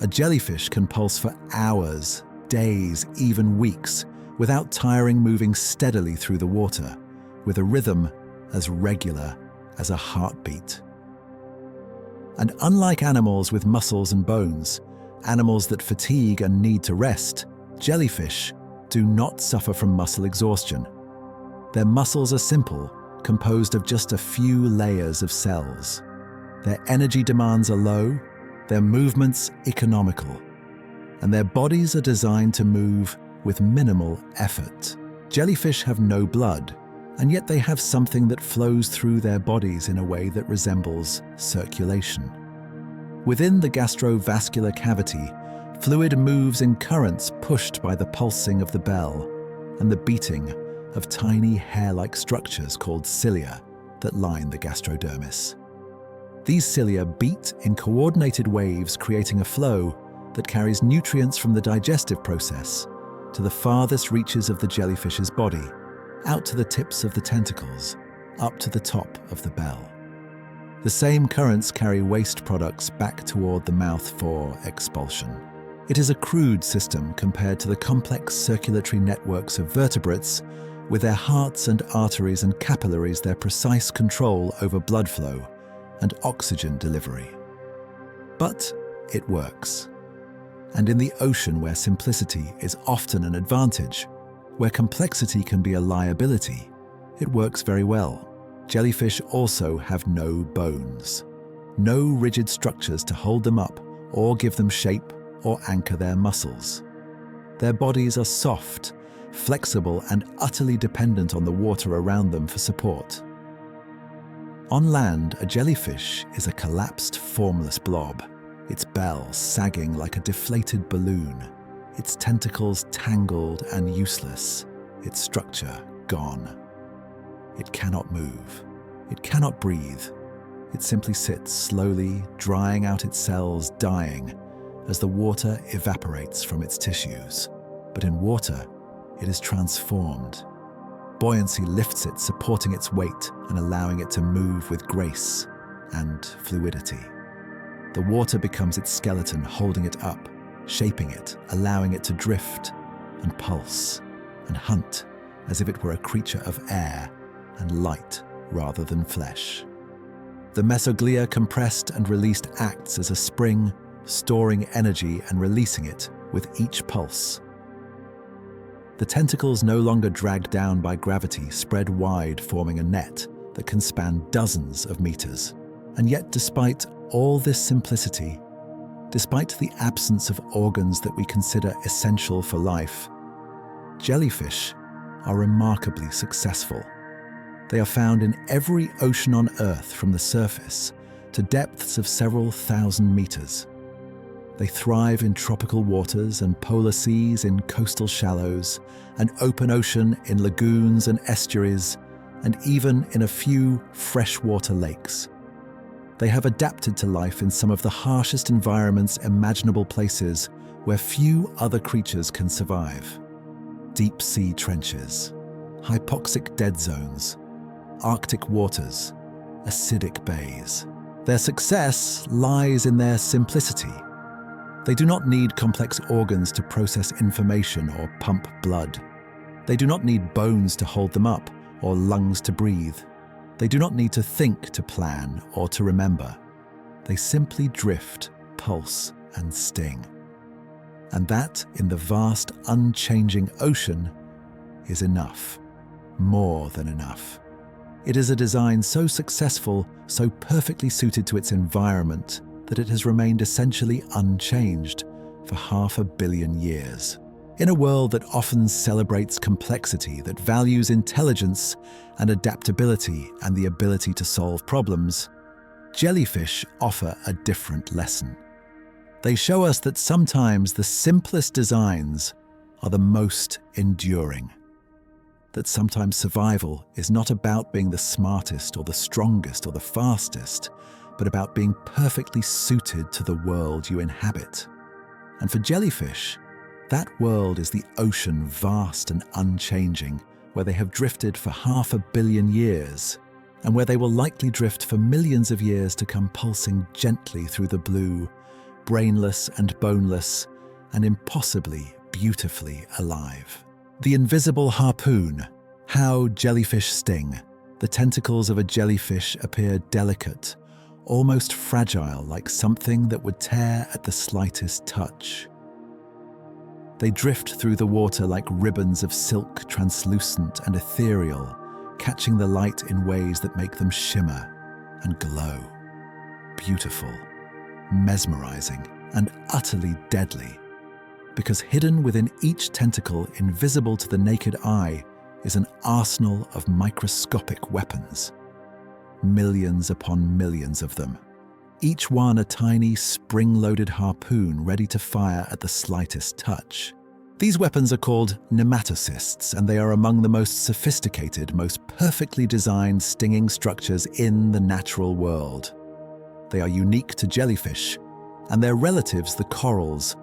A jellyfish can pulse for hours, days, even weeks, without tiring, moving steadily through the water, with a rhythm as regular as a heartbeat. And unlike animals with muscles and bones, animals that fatigue and need to rest, jellyfish, do not suffer from muscle exhaustion. Their muscles are simple, composed of just a few layers of cells. Their energy demands are low, their movements economical, and their bodies are designed to move with minimal effort. Jellyfish have no blood, and yet they have something that flows through their bodies in a way that resembles circulation. Within the gastrovascular cavity, fluid moves in currents pushed by the pulsing of the bell and the beating of tiny hair-like structures called cilia that line the gastrodermis. These cilia beat in coordinated waves, creating a flow that carries nutrients from the digestive process to the farthest reaches of the jellyfish's body, out to the tips of the tentacles, up to the top of the bell. The same currents carry waste products back toward the mouth for expulsion. It is a crude system compared to the complex circulatory networks of vertebrates, with their hearts and arteries and capillaries, their precise control over blood flow and oxygen delivery. But it works. And in the ocean, where simplicity is often an advantage, where complexity can be a liability, it works very well. Jellyfish also have no bones, no rigid structures to hold them up or give them shape or anchor their muscles. Their bodies are soft, flexible, and utterly dependent on the water around them for support. On land, a jellyfish is a collapsed, formless blob, its bell sagging like a deflated balloon, its tentacles tangled and useless, its structure gone. It cannot move. It cannot breathe. It simply sits slowly, drying out its cells, dying, as the water evaporates from its tissues. But in water, it is transformed. Buoyancy lifts it, supporting its weight and allowing it to move with grace and fluidity. The water becomes its skeleton, holding it up, shaping it, allowing it to drift and pulse and hunt as if it were a creature of air and light rather than flesh. The mesoglia, compressed and released, acts as a spring, storing energy and releasing it with each pulse. The tentacles, no longer dragged down by gravity, spread wide, forming a net that can span dozens of meters. And yet, despite all this simplicity, despite the absence of organs that we consider essential for life, jellyfish are remarkably successful. They are found in every ocean on Earth, from the surface to depths of several thousand meters. They thrive in tropical waters and polar seas, in coastal shallows, and open ocean, in lagoons and estuaries, and even in a few freshwater lakes. They have adapted to life in some of the harshest environments, imaginable places where few other creatures can survive. Deep sea trenches, hypoxic dead zones, Arctic waters, acidic bays. Their success lies in their simplicity. They do not need complex organs to process information or pump blood. They do not need bones to hold them up or lungs to breathe. They do not need to think to plan or to remember. They simply drift, pulse, and sting. And that, in the vast, unchanging ocean, is enough. More than enough. It is a design so successful, so perfectly suited to its environment, that it has remained essentially unchanged for 500 million years. In a world that often celebrates complexity, that values intelligence and adaptability and the ability to solve problems, jellyfish offer a different lesson. They show us that sometimes the simplest designs are the most enduring. That sometimes survival is not about being the smartest or the strongest or the fastest, but about being perfectly suited to the world you inhabit. And for jellyfish, that world is the ocean, vast and unchanging, where they have drifted for 500 million years, and where they will likely drift for millions of years to come, pulsing gently through the blue, brainless and boneless, and impossibly beautifully alive. The invisible harpoon. How jellyfish sting. The tentacles of a jellyfish appear delicate, almost fragile, like something that would tear at the slightest touch. They drift through the water like ribbons of silk, translucent and ethereal, catching the light in ways that make them shimmer and glow. Beautiful, mesmerizing, and utterly deadly. Because hidden within each tentacle, invisible to the naked eye, is an arsenal of microscopic weapons. Millions upon millions of them. Each one a tiny, spring-loaded harpoon ready to fire at the slightest touch. These weapons are called nematocysts, and they are among the most sophisticated, most perfectly designed stinging structures in the natural world. They are unique to jellyfish, and their relatives, the corals,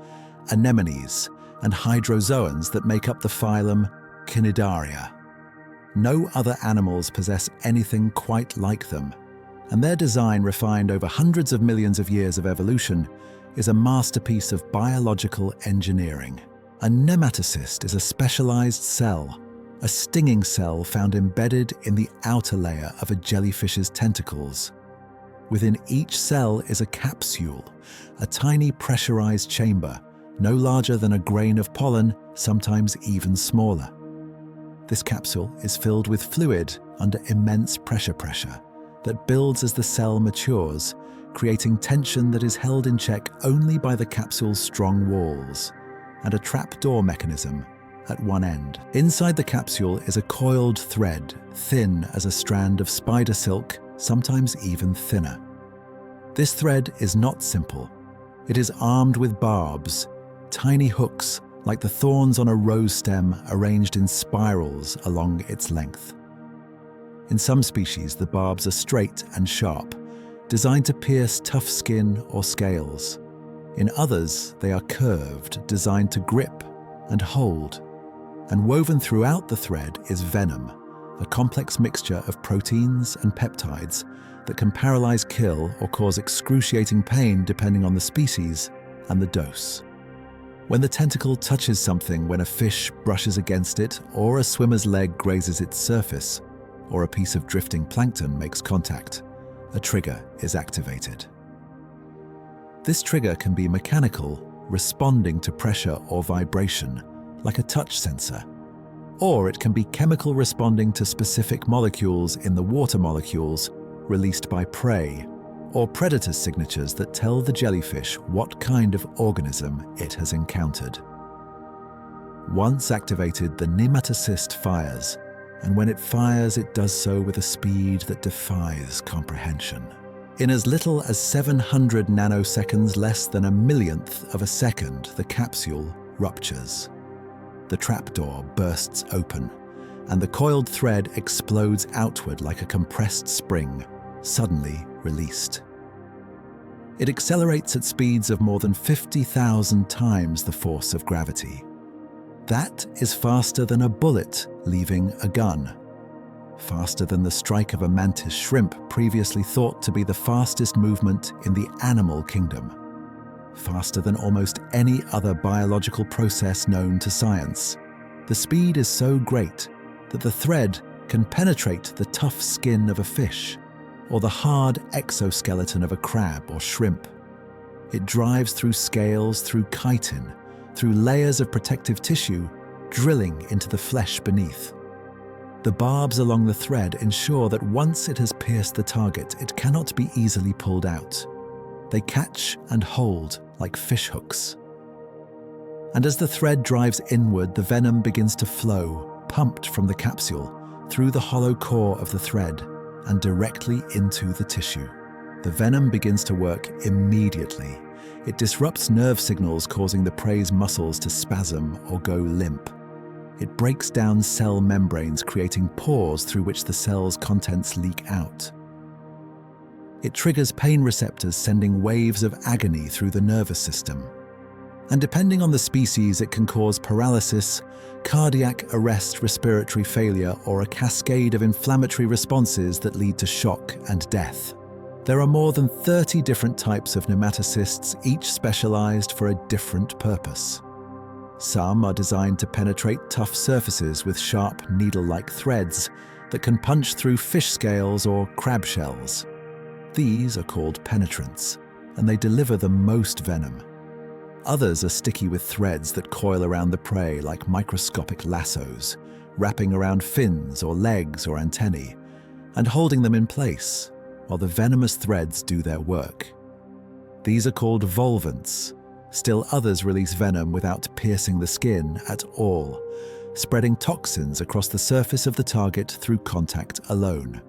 anemones, and hydrozoans that make up the phylum Cnidaria. No other animals possess anything quite like them, and their design, refined over hundreds of millions of years of evolution, is a masterpiece of biological engineering. A nematocyst is a specialized cell, a stinging cell found embedded in the outer layer of a jellyfish's tentacles. Within each cell is a capsule, a tiny pressurized chamber, no larger than a grain of pollen, sometimes even smaller. This capsule is filled with fluid under immense pressure that builds as the cell matures, creating tension that is held in check only by the capsule's strong walls and a trapdoor mechanism at one end. Inside the capsule is a coiled thread, thin as a strand of spider silk, sometimes even thinner. This thread is not simple. It is armed with barbs, tiny hooks like the thorns on a rose stem arranged in spirals along its length. In some species, the barbs are straight and sharp, designed to pierce tough skin or scales. In others, they are curved, designed to grip and hold. And woven throughout the thread is venom, a complex mixture of proteins and peptides that can paralyze, kill, or cause excruciating pain depending on the species and the dose. When the tentacle touches something, when a fish brushes against it, or a swimmer's leg grazes its surface, or a piece of drifting plankton makes contact, a trigger is activated. This trigger can be mechanical, responding to pressure or vibration, like a touch sensor, or it can be chemical, responding to specific molecules in the water molecules released by prey, or predator signatures that tell the jellyfish what kind of organism it has encountered. Once activated, the nematocyst fires, and when it fires, it does so with a speed that defies comprehension. In as little as 700 nanoseconds, less than a millionth of a second, the capsule ruptures. The trapdoor bursts open, and the coiled thread explodes outward like a compressed spring, suddenly released. It accelerates at speeds of more than 50,000 times the force of gravity. That is faster than a bullet leaving a gun. Faster than the strike of a mantis shrimp, previously thought to be the fastest movement in the animal kingdom. Faster than almost any other biological process known to science. The speed is so great that the thread can penetrate the tough skin of a fish or the hard exoskeleton of a crab or shrimp. It drives through scales, through chitin, through layers of protective tissue, drilling into the flesh beneath. The barbs along the thread ensure that once it has pierced the target, it cannot be easily pulled out. They catch and hold like fish hooks. And as the thread drives inward, the venom begins to flow, pumped from the capsule, through the hollow core of the thread, and directly into the tissue. The venom begins to work immediately. It disrupts nerve signals, causing the prey's muscles to spasm or go limp. It breaks down cell membranes, creating pores through which the cell's contents leak out. It triggers pain receptors, sending waves of agony through the nervous system. And depending on the species, it can cause paralysis, cardiac arrest, respiratory failure, or a cascade of inflammatory responses that lead to shock and death. There are more than 30 different types of nematocysts, each specialized for a different purpose. Some are designed to penetrate tough surfaces with sharp needle-like threads that can punch through fish scales or crab shells. These are called penetrants, and they deliver the most venom. Others are sticky with threads that coil around the prey like microscopic lassos, wrapping around fins or legs or antennae, and holding them in place while the venomous threads do their work. These are called volvants. Still others release venom without piercing the skin at all, spreading toxins across the surface of the target through contact alone.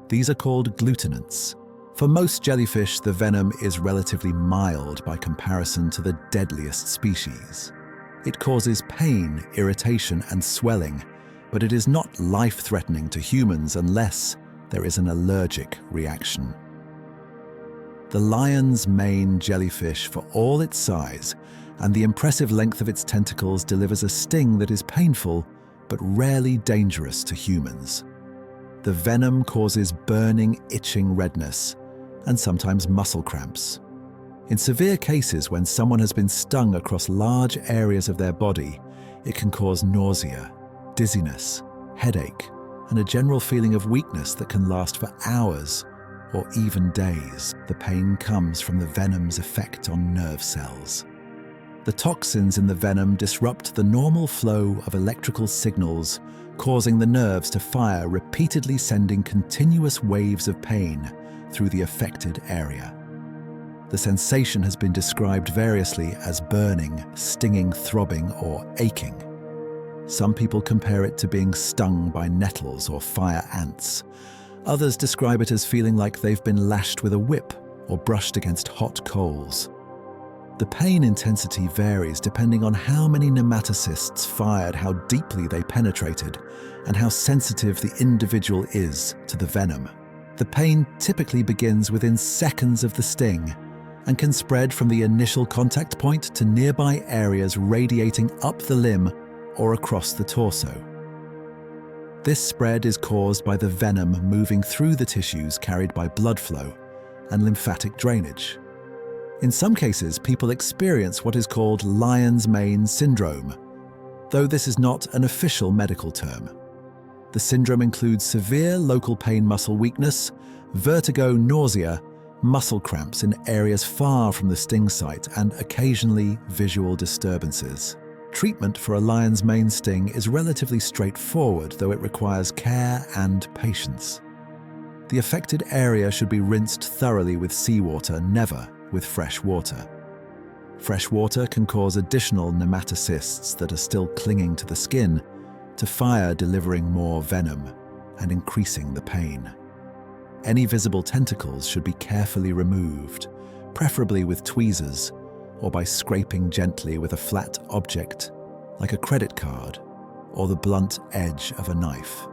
These are called glutinants. For most jellyfish, the venom is relatively mild by comparison to the deadliest species. It causes pain, irritation, and swelling, but it is not life-threatening to humans unless there is an allergic reaction. The lion's mane jellyfish, for all its size and the impressive length of its tentacles, delivers a sting that is painful but rarely dangerous to humans. The venom causes burning, itching redness and sometimes muscle cramps. In severe cases, when someone has been stung across large areas of their body, it can cause nausea, dizziness, headache, and a general feeling of weakness that can last for hours or even days. The pain comes from the venom's effect on nerve cells. The toxins in the venom disrupt the normal flow of electrical signals, causing the nerves to fire, repeatedly sending continuous waves of pain through the affected area. The sensation has been described variously as burning, stinging, throbbing, or aching. Some people compare it to being stung by nettles or fire ants. Others describe it as feeling like they've been lashed with a whip or brushed against hot coals. The pain intensity varies depending on how many nematocysts fired, how deeply they penetrated, and how sensitive the individual is to the venom. The pain typically begins within seconds of the sting and can spread from the initial contact point to nearby areas radiating up the limb or across the torso. This spread is caused by the venom moving through the tissues carried by blood flow and lymphatic drainage. In some cases, people experience what is called lion's mane syndrome, though this is not an official medical term. The syndrome includes severe local pain, muscle weakness, vertigo, nausea, muscle cramps in areas far from the sting site, and occasionally visual disturbances. Treatment for a lion's mane sting is relatively straightforward, though it requires care and patience. The affected area should be rinsed thoroughly with seawater, never with fresh water. Fresh water can cause additional nematocysts that are still clinging to the skin to fire, delivering more venom and increasing the pain. Any visible tentacles should be carefully removed, preferably with tweezers or by scraping gently with a flat object like a credit card or the blunt edge of a knife.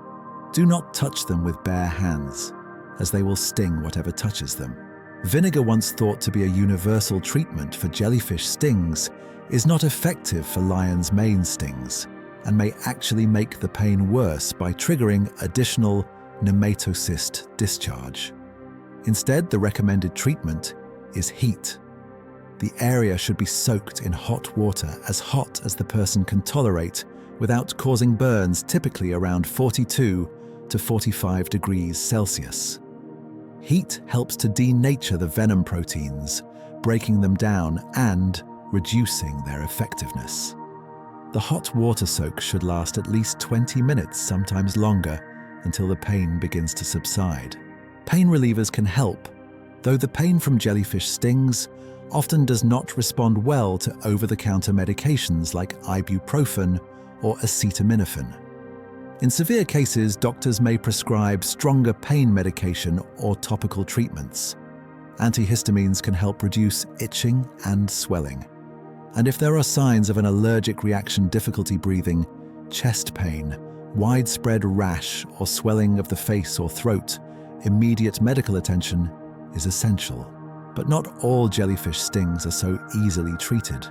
Do not touch them with bare hands, as they will sting whatever touches them. Vinegar, once thought to be a universal treatment for jellyfish stings, is not effective for lion's mane stings and may actually make the pain worse by triggering additional nematocyst discharge. Instead, the recommended treatment is heat. The area should be soaked in hot water, as hot as the person can tolerate, without causing burns, typically around 42 to 45 degrees Celsius. Heat helps to denature the venom proteins, breaking them down and reducing their effectiveness. The hot water soak should last at least 20 minutes, sometimes longer, until the pain begins to subside. Pain relievers can help, though the pain from jellyfish stings often does not respond well to over-the-counter medications like ibuprofen or acetaminophen. In severe cases, doctors may prescribe stronger pain medication or topical treatments. Antihistamines can help reduce itching and swelling. And if there are signs of an allergic reaction, difficulty breathing, chest pain, widespread rash or swelling of the face or throat, immediate medical attention is essential. But not all jellyfish stings are so easily treated.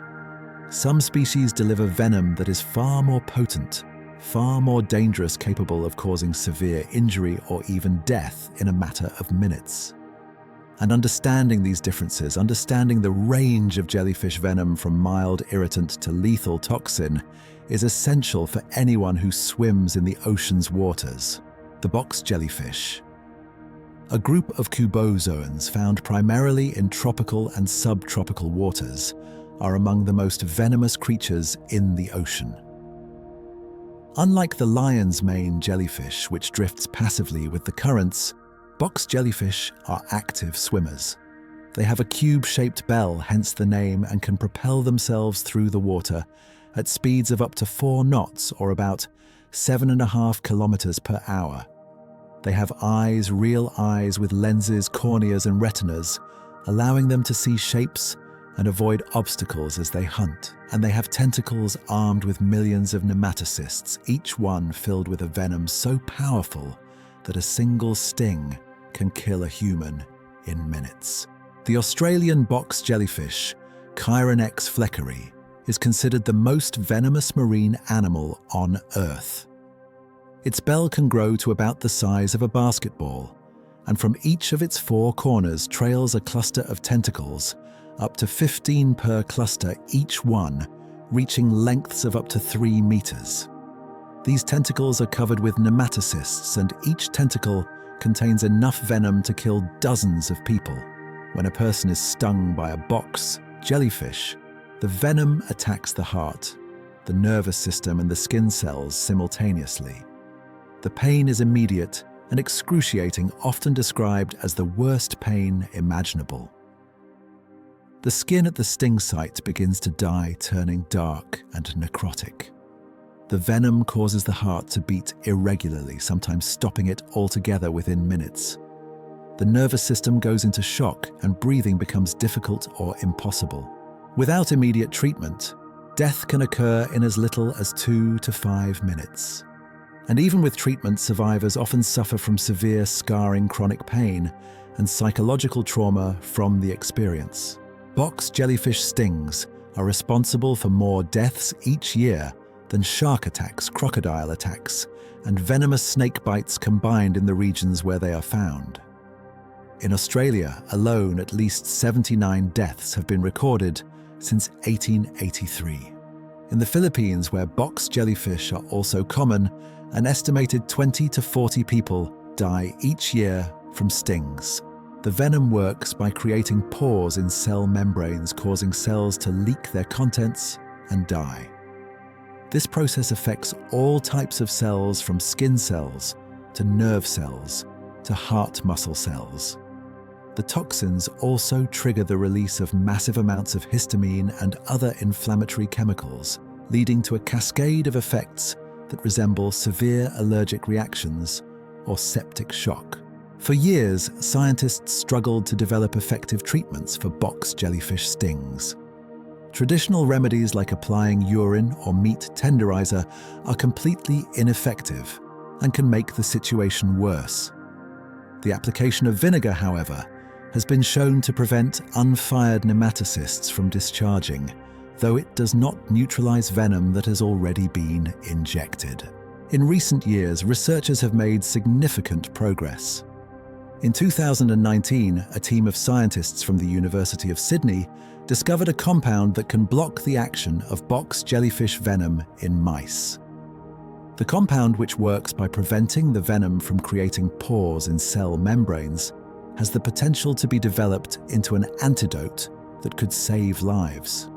Some species deliver venom that is far more potent, far more dangerous, capable of causing severe injury or even death in a matter of minutes. And understanding these differences, understanding the range of jellyfish venom from mild irritant to lethal toxin, is essential for anyone who swims in the ocean's waters. The box jellyfish, a group of cubozoans found primarily in tropical and subtropical waters, are among the most venomous creatures in the ocean. Unlike the lion's mane jellyfish, which drifts passively with the currents, box jellyfish are active swimmers. They have a cube-shaped bell, hence the name, and can propel themselves through the water at speeds of up to 4 knots or about 7.5 kilometers per hour. They have eyes, real eyes with lenses, corneas and retinas, allowing them to see shapes and avoid obstacles as they hunt. And they have tentacles armed with millions of nematocysts, each one filled with a venom so powerful that a single sting can kill a human in minutes. The Australian box jellyfish, Chironex fleckeri, is considered the most venomous marine animal on Earth. Its bell can grow to about the size of a basketball, and from each of its 4 corners trails a cluster of tentacles, up to 15 per cluster each one, reaching lengths of up to 3 meters. These tentacles are covered with nematocysts, and each tentacle contains enough venom to kill dozens of people. When a person is stung by a box jellyfish, the venom attacks the heart, the nervous system, and the skin cells simultaneously. The pain is immediate and excruciating, often described as the worst pain imaginable. The skin at the sting site begins to die, turning dark and necrotic. The venom causes the heart to beat irregularly, sometimes stopping it altogether within minutes. The nervous system goes into shock and breathing becomes difficult or impossible. Without immediate treatment, death can occur in as little as 2 to 5 minutes. And even with treatment, survivors often suffer from severe scarring, chronic pain, and psychological trauma from the experience. Box jellyfish stings are responsible for more deaths each year than shark attacks, crocodile attacks, and venomous snake bites combined in the regions where they are found. In Australia alone, at least 79 deaths have been recorded since 1883. In the Philippines, where box jellyfish are also common, an estimated 20 to 40 people die each year from stings. The venom works by creating pores in cell membranes, causing cells to leak their contents and die. This process affects all types of cells, from skin cells to nerve cells to heart muscle cells. The toxins also trigger the release of massive amounts of histamine and other inflammatory chemicals, leading to a cascade of effects that resemble severe allergic reactions or septic shock. For years, scientists struggled to develop effective treatments for box jellyfish stings. Traditional remedies like applying urine or meat tenderizer are completely ineffective and can make the situation worse. The application of vinegar, however, has been shown to prevent unfired nematocysts from discharging, though it does not neutralize venom that has already been injected. In recent years, researchers have made significant progress. In 2019, a team of scientists from the University of Sydney discovered a compound that can block the action of box jellyfish venom in mice. The compound, which works by preventing the venom from creating pores in cell membranes, has the potential to be developed into an antidote that could save lives.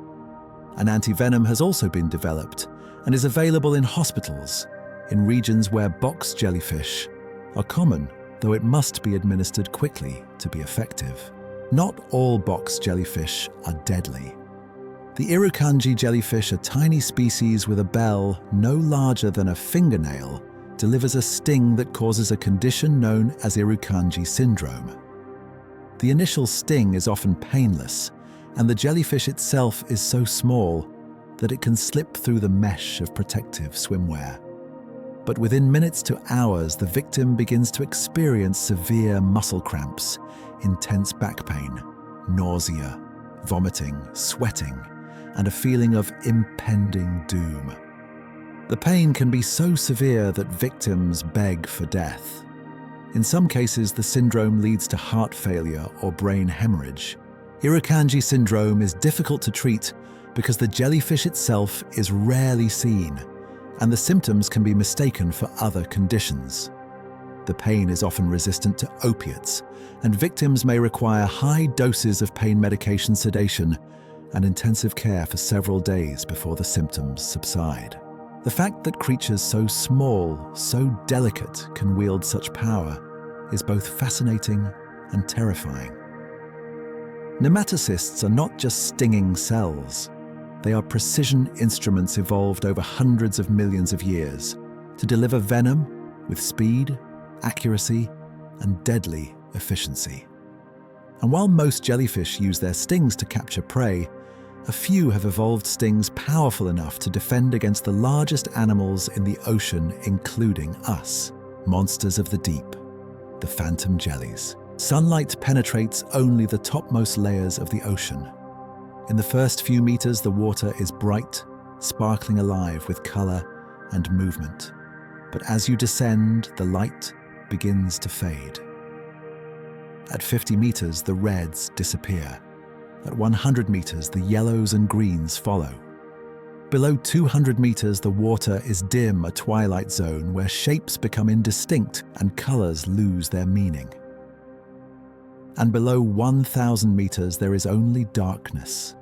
An antivenom has also been developed and is available in hospitals in regions where box jellyfish are common, though it must be administered quickly to be effective. Not all box jellyfish are deadly. The irukandji jellyfish, a tiny species with a bell no larger than a fingernail, delivers a sting that causes a condition known as irukandji syndrome. The initial sting is often painless, and the jellyfish itself is so small that it can slip through the mesh of protective swimwear. But within minutes to hours, the victim begins to experience severe muscle cramps, intense back pain, nausea, vomiting, sweating, and a feeling of impending doom. The pain can be so severe that victims beg for death. In some cases, the syndrome leads to heart failure or brain hemorrhage. Irukandji syndrome is difficult to treat because the jellyfish itself is rarely seen, and the symptoms can be mistaken for other conditions. The pain is often resistant to opiates, and victims may require high doses of pain medication sedation and intensive care for several days before the symptoms subside. The fact that creatures so small, so delicate, can wield such power is both fascinating and terrifying. Nematocysts are not just stinging cells. They are precision instruments evolved over hundreds of millions of years to deliver venom with speed, accuracy, and deadly efficiency. And while most jellyfish use their stings to capture prey, a few have evolved stings powerful enough to defend against the largest animals in the ocean, including us, monsters of the deep, the Phantom Jellies. Sunlight penetrates only the topmost layers of the ocean. In the first few meters, the water is bright, sparkling alive with color and movement. But as you descend, the light begins to fade. At 50 meters, the reds disappear. At 100 meters, the yellows and greens follow. Below 200 meters, the water is dim, a twilight zone where shapes become indistinct and colors lose their meaning. And below 1,000 meters, there is only darkness.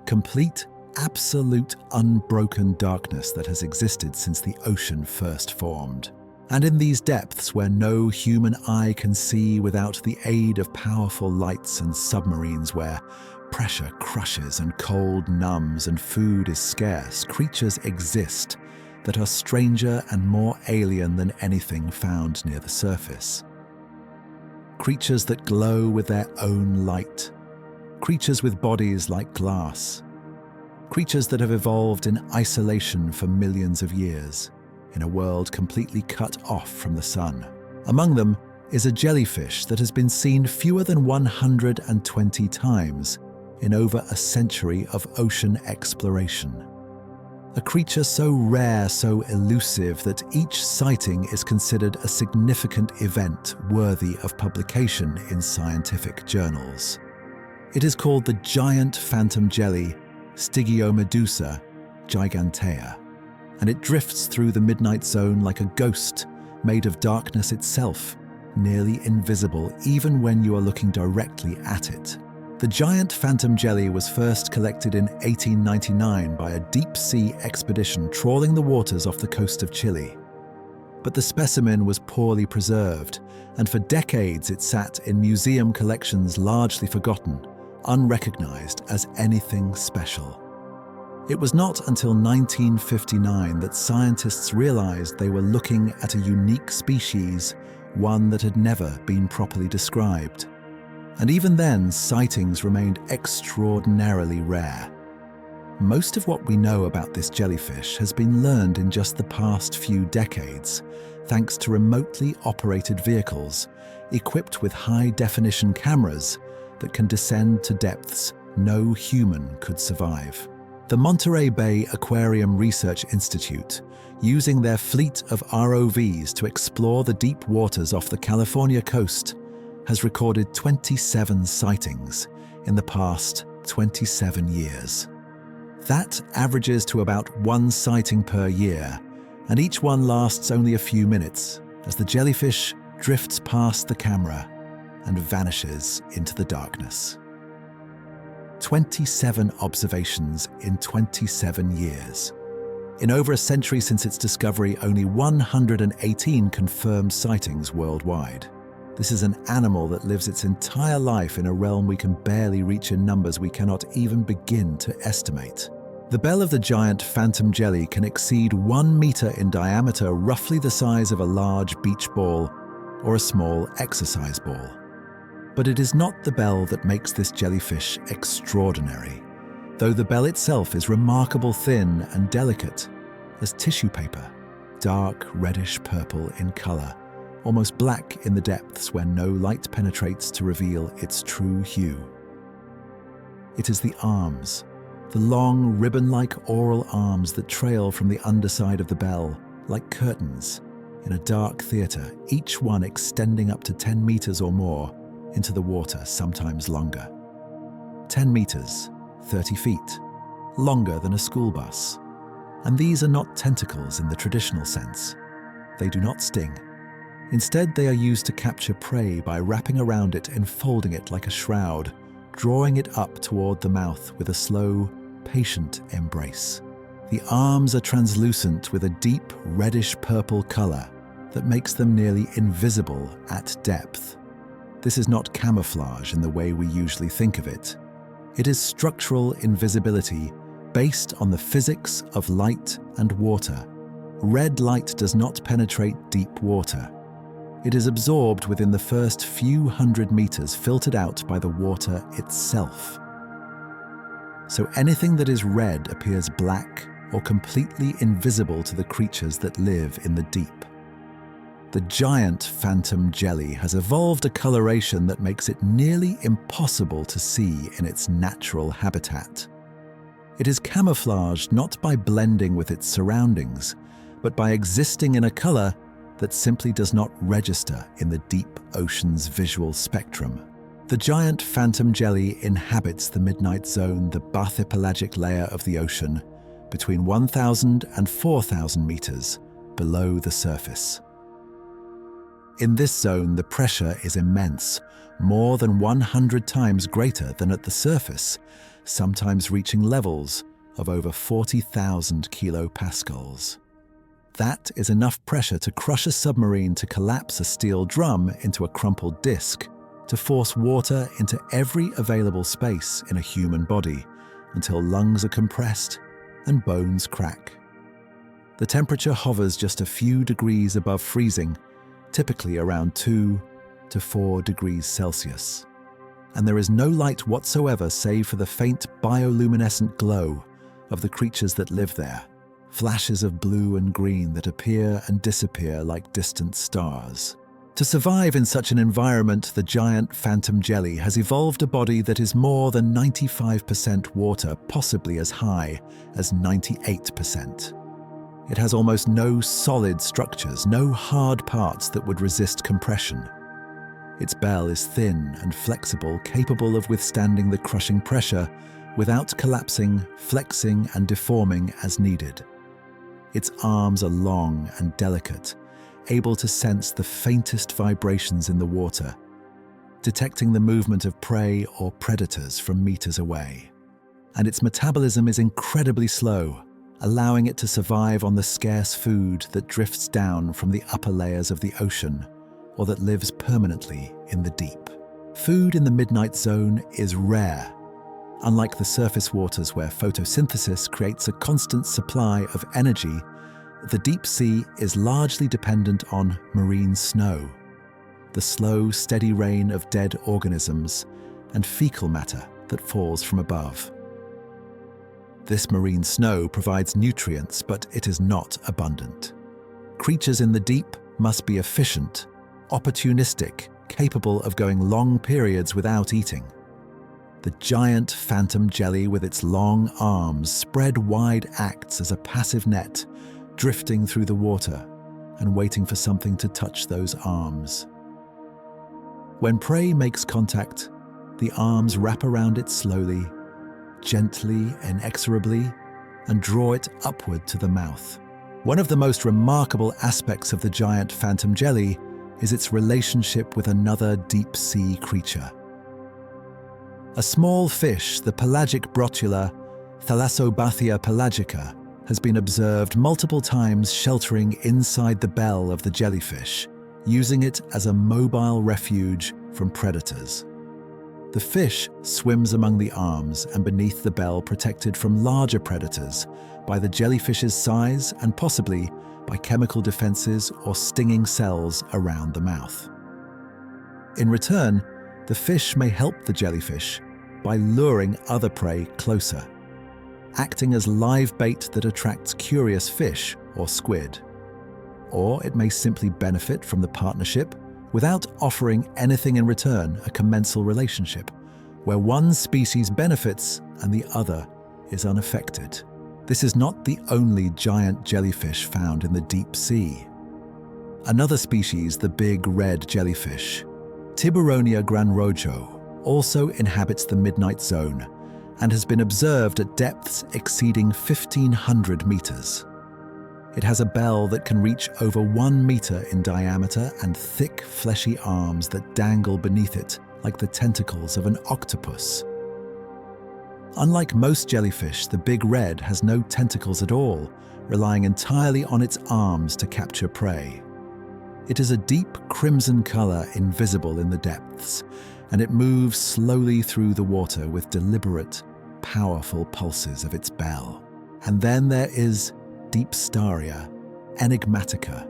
Complete, absolute, unbroken darkness that has existed since the ocean first formed. And in these depths where no human eye can see without the aid of powerful lights and submarines, where pressure crushes and cold numbs and food is scarce, creatures exist that are stranger and more alien than anything found near the surface. Creatures that glow with their own light. Creatures with bodies like glass. Creatures that have evolved in isolation for millions of years, in a world completely cut off from the sun. Among them is a jellyfish that has been seen fewer than 120 times in over a century of ocean exploration. A creature so rare, so elusive, that each sighting is considered a significant event worthy of publication in scientific journals. It is called the giant phantom jelly, Stygiomedusa gigantea, and it drifts through the midnight zone like a ghost made of darkness itself, nearly invisible even when you are looking directly at it. The giant phantom jelly was first collected in 1899 by a deep-sea expedition trawling the waters off the coast of Chile. But the specimen was poorly preserved, and for decades it sat in museum collections largely forgotten, unrecognized as anything special. It was not until 1959 that scientists realized they were looking at a unique species, one that had never been properly described. And even then, sightings remained extraordinarily rare. Most of what we know about this jellyfish has been learned in just the past few decades, thanks to remotely operated vehicles equipped with high-definition cameras that can descend to depths no human could survive. The Monterey Bay Aquarium Research Institute, using their fleet of ROVs to explore the deep waters off the California coast, has recorded 27 sightings in the past 27 years. That averages to about one sighting per year, and each one lasts only a few minutes as the jellyfish drifts past the camera and vanishes into the darkness. 27 observations in 27 years. In over a century since its discovery, only 118 confirmed sightings worldwide. This is an animal that lives its entire life in a realm we can barely reach in numbers we cannot even begin to estimate. The bell of the giant phantom jelly can exceed 1 meter in diameter, roughly the size of a large beach ball or a small exercise ball. But it is not the bell that makes this jellyfish extraordinary, though the bell itself is remarkable thin and delicate as tissue paper, dark reddish purple in color, almost black in the depths where no light penetrates to reveal its true hue. It is the arms, the long ribbon-like oral arms that trail from the underside of the bell, like curtains in a dark theater, each one extending up to 10 meters or more into the water, sometimes longer. 10 meters, 30 feet, longer than a school bus. And these are not tentacles in the traditional sense. They do not sting. Instead, they are used to capture prey by wrapping around it and folding it like a shroud, drawing it up toward the mouth with a slow, patient embrace. The arms are translucent with a deep reddish-purple color that makes them nearly invisible at depth. This is not camouflage in the way we usually think of it. It is structural invisibility based on the physics of light and water. Red light does not penetrate deep water. It is absorbed within the first few hundred meters, filtered out by the water itself. So anything that is red appears black or completely invisible to the creatures that live in the deep. The giant Phantom Jelly has evolved a coloration that makes it nearly impossible to see in its natural habitat. It is camouflaged not by blending with its surroundings, but by existing in a color that simply does not register in the deep ocean's visual spectrum. The giant Phantom Jelly inhabits the midnight zone, the bathypelagic layer of the ocean, between 1,000 and 4,000 meters below the surface. In this zone, the pressure is immense, more than 100 times greater than at the surface, sometimes reaching levels of over 40,000 kilopascals. That is enough pressure to crush a submarine, to collapse a steel drum into a crumpled disc, to force water into every available space in a human body until lungs are compressed and bones crack. The temperature hovers just a few degrees above freezing, typically around 2 to 4 degrees Celsius. And there is no light whatsoever save for the faint bioluminescent glow of the creatures that live there, flashes of blue and green that appear and disappear like distant stars. To survive in such an environment, the giant Phantom Jelly has evolved a body that is more than 95% water, possibly as high as 98%. It has almost no solid structures, no hard parts that would resist compression. Its bell is thin and flexible, capable of withstanding the crushing pressure without collapsing, flexing, and deforming as needed. Its arms are long and delicate, able to sense the faintest vibrations in the water, detecting the movement of prey or predators from meters away. And its metabolism is incredibly slow, allowing it to survive on the scarce food that drifts down from the upper layers of the ocean or that lives permanently in the deep. Food in the midnight zone is rare. Unlike the surface waters where photosynthesis creates a constant supply of energy, the deep sea is largely dependent on marine snow, the slow, steady rain of dead organisms and fecal matter that falls from above. This marine snow provides nutrients, but it is not abundant. Creatures in the deep must be efficient, opportunistic, capable of going long periods without eating. The giant Phantom Jelly, with its long arms spread wide, acts as a passive net, drifting through the water and waiting for something to touch those arms. When prey makes contact, the arms wrap around it slowly, gently, inexorably, and draw it upward to the mouth. One of the most remarkable aspects of the giant Phantom Jelly is its relationship with another deep-sea creature. A small fish, the pelagic brotula Thalassobathia pelagica, has been observed multiple times sheltering inside the bell of the jellyfish, using it as a mobile refuge from predators. The fish swims among the arms and beneath the bell, protected from larger predators by the jellyfish's size and possibly by chemical defenses or stinging cells around the mouth. In return, the fish may help the jellyfish by luring other prey closer, acting as live bait that attracts curious fish or squid. Or it may simply benefit from the partnership without offering anything in return, a commensal relationship, where one species benefits and the other is unaffected. This is not the only giant jellyfish found in the deep sea. Another species, the big red jellyfish, Tiburonia granrojo, also inhabits the midnight zone and has been observed at depths exceeding 1,500 meters. It has a bell that can reach over 1 meter in diameter and thick, fleshy arms that dangle beneath it like the tentacles of an octopus. Unlike most jellyfish, the big red has no tentacles at all, relying entirely on its arms to capture prey. It is a deep crimson color invisible in the depths, and it moves slowly through the water with deliberate, powerful pulses of its bell. And then there is Deepstaria, Enigmatica,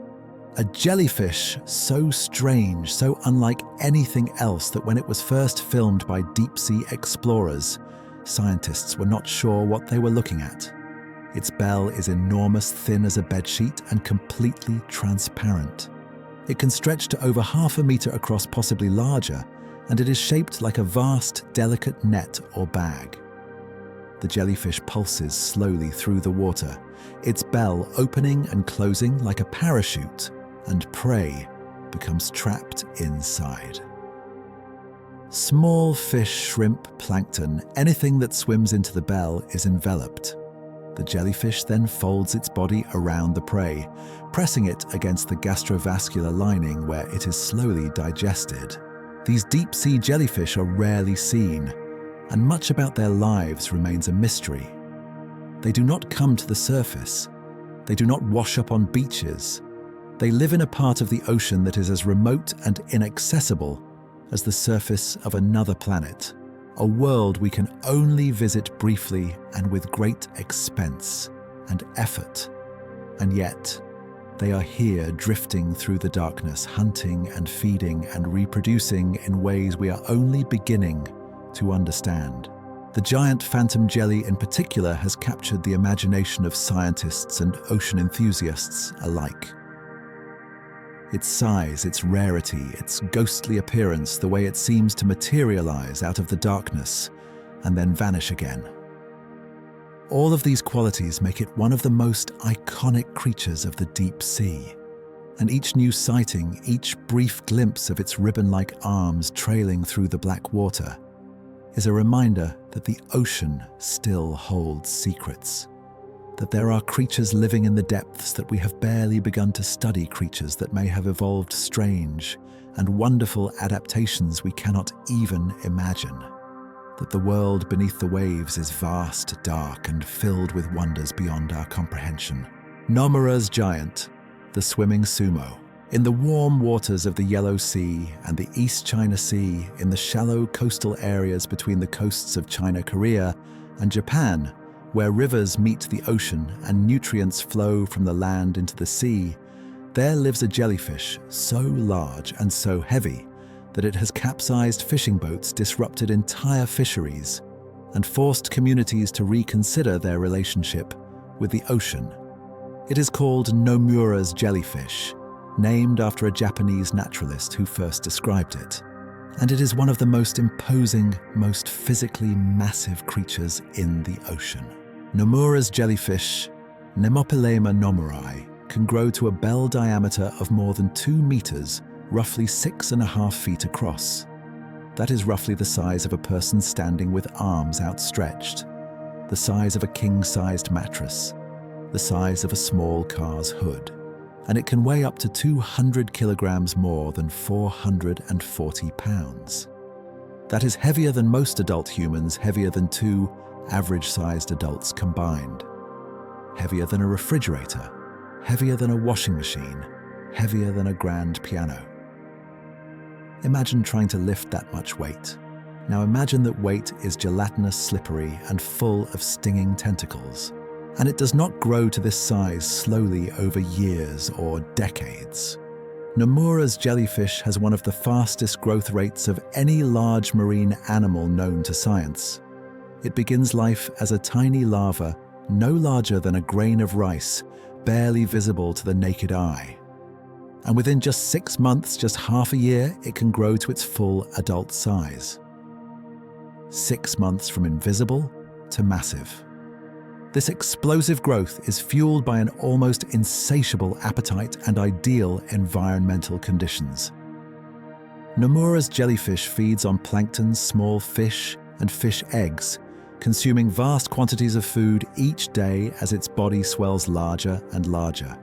a jellyfish so strange, so unlike anything else that when it was first filmed by deep-sea explorers, scientists were not sure what they were looking at. Its bell is enormous, thin as a bedsheet, and completely transparent. It can stretch to over 0.5 meter across, possibly larger, and it is shaped like a vast, delicate net or bag. The jellyfish pulses slowly through the water, its bell opening and closing like a parachute, and prey becomes trapped inside. Small fish, shrimp, plankton, anything that swims into the bell is enveloped. The jellyfish then folds its body around the prey, pressing it against the gastrovascular lining where it is slowly digested. These deep-sea jellyfish are rarely seen, and much about their lives remains a mystery. They do not come to the surface. They do not wash up on beaches. They live in a part of the ocean that is as remote and inaccessible as the surface of another planet, a world we can only visit briefly and with great expense and effort. And yet, they are here drifting through the darkness, hunting and feeding and reproducing in ways we are only beginning to understand. The giant Phantom Jelly in particular has captured the imagination of scientists and ocean enthusiasts alike. Its size, its rarity, its ghostly appearance, the way it seems to materialize out of the darkness and then vanish again. All of these qualities make it one of the most iconic creatures of the deep sea. And each new sighting, each brief glimpse of its ribbon-like arms trailing through the black water, is a reminder that the ocean still holds secrets. That there are creatures living in the depths that we have barely begun to study, creatures that may have evolved strange and wonderful adaptations we cannot even imagine. That the world beneath the waves is vast, dark, and filled with wonders beyond our comprehension. Nomura's giant, the swimming Sumo. In the warm waters of the Yellow Sea and the East China Sea, in the shallow coastal areas between the coasts of China, Korea, and Japan, where rivers meet the ocean and nutrients flow from the land into the sea, there lives a jellyfish so large and so heavy that it has capsized fishing boats, disrupted entire fisheries, and forced communities to reconsider their relationship with the ocean. It is called Nomura's jellyfish, named after a Japanese naturalist who first described it. And it is one of the most imposing, most physically massive creatures in the ocean. Nomura's jellyfish, Nemopilema nomurai, can grow to a bell diameter of more than 2 meters, roughly 6.5 feet across. That is roughly the size of a person standing with arms outstretched, the size of a king-sized mattress, the size of a small car's hood. And it can weigh up to 200 kilograms more than 440 pounds. That is heavier than most adult humans, heavier than 2 average-sized adults combined. Heavier than a refrigerator, heavier than a washing machine, heavier than a grand piano. Imagine trying to lift that much weight. Now imagine that weight is gelatinous, slippery, and full of stinging tentacles. And it does not grow to this size slowly over years or decades. Nomura's jellyfish has one of the fastest growth rates of any large marine animal known to science. It begins life as a tiny larva, no larger than a grain of rice, barely visible to the naked eye. And within just 6 months, just half a year, it can grow to its full adult size. 6 months from invisible to massive. This explosive growth is fueled by an almost insatiable appetite and ideal environmental conditions. Nomura's jellyfish feeds on plankton, small fish, and fish eggs, consuming vast quantities of food each day as its body swells larger and larger.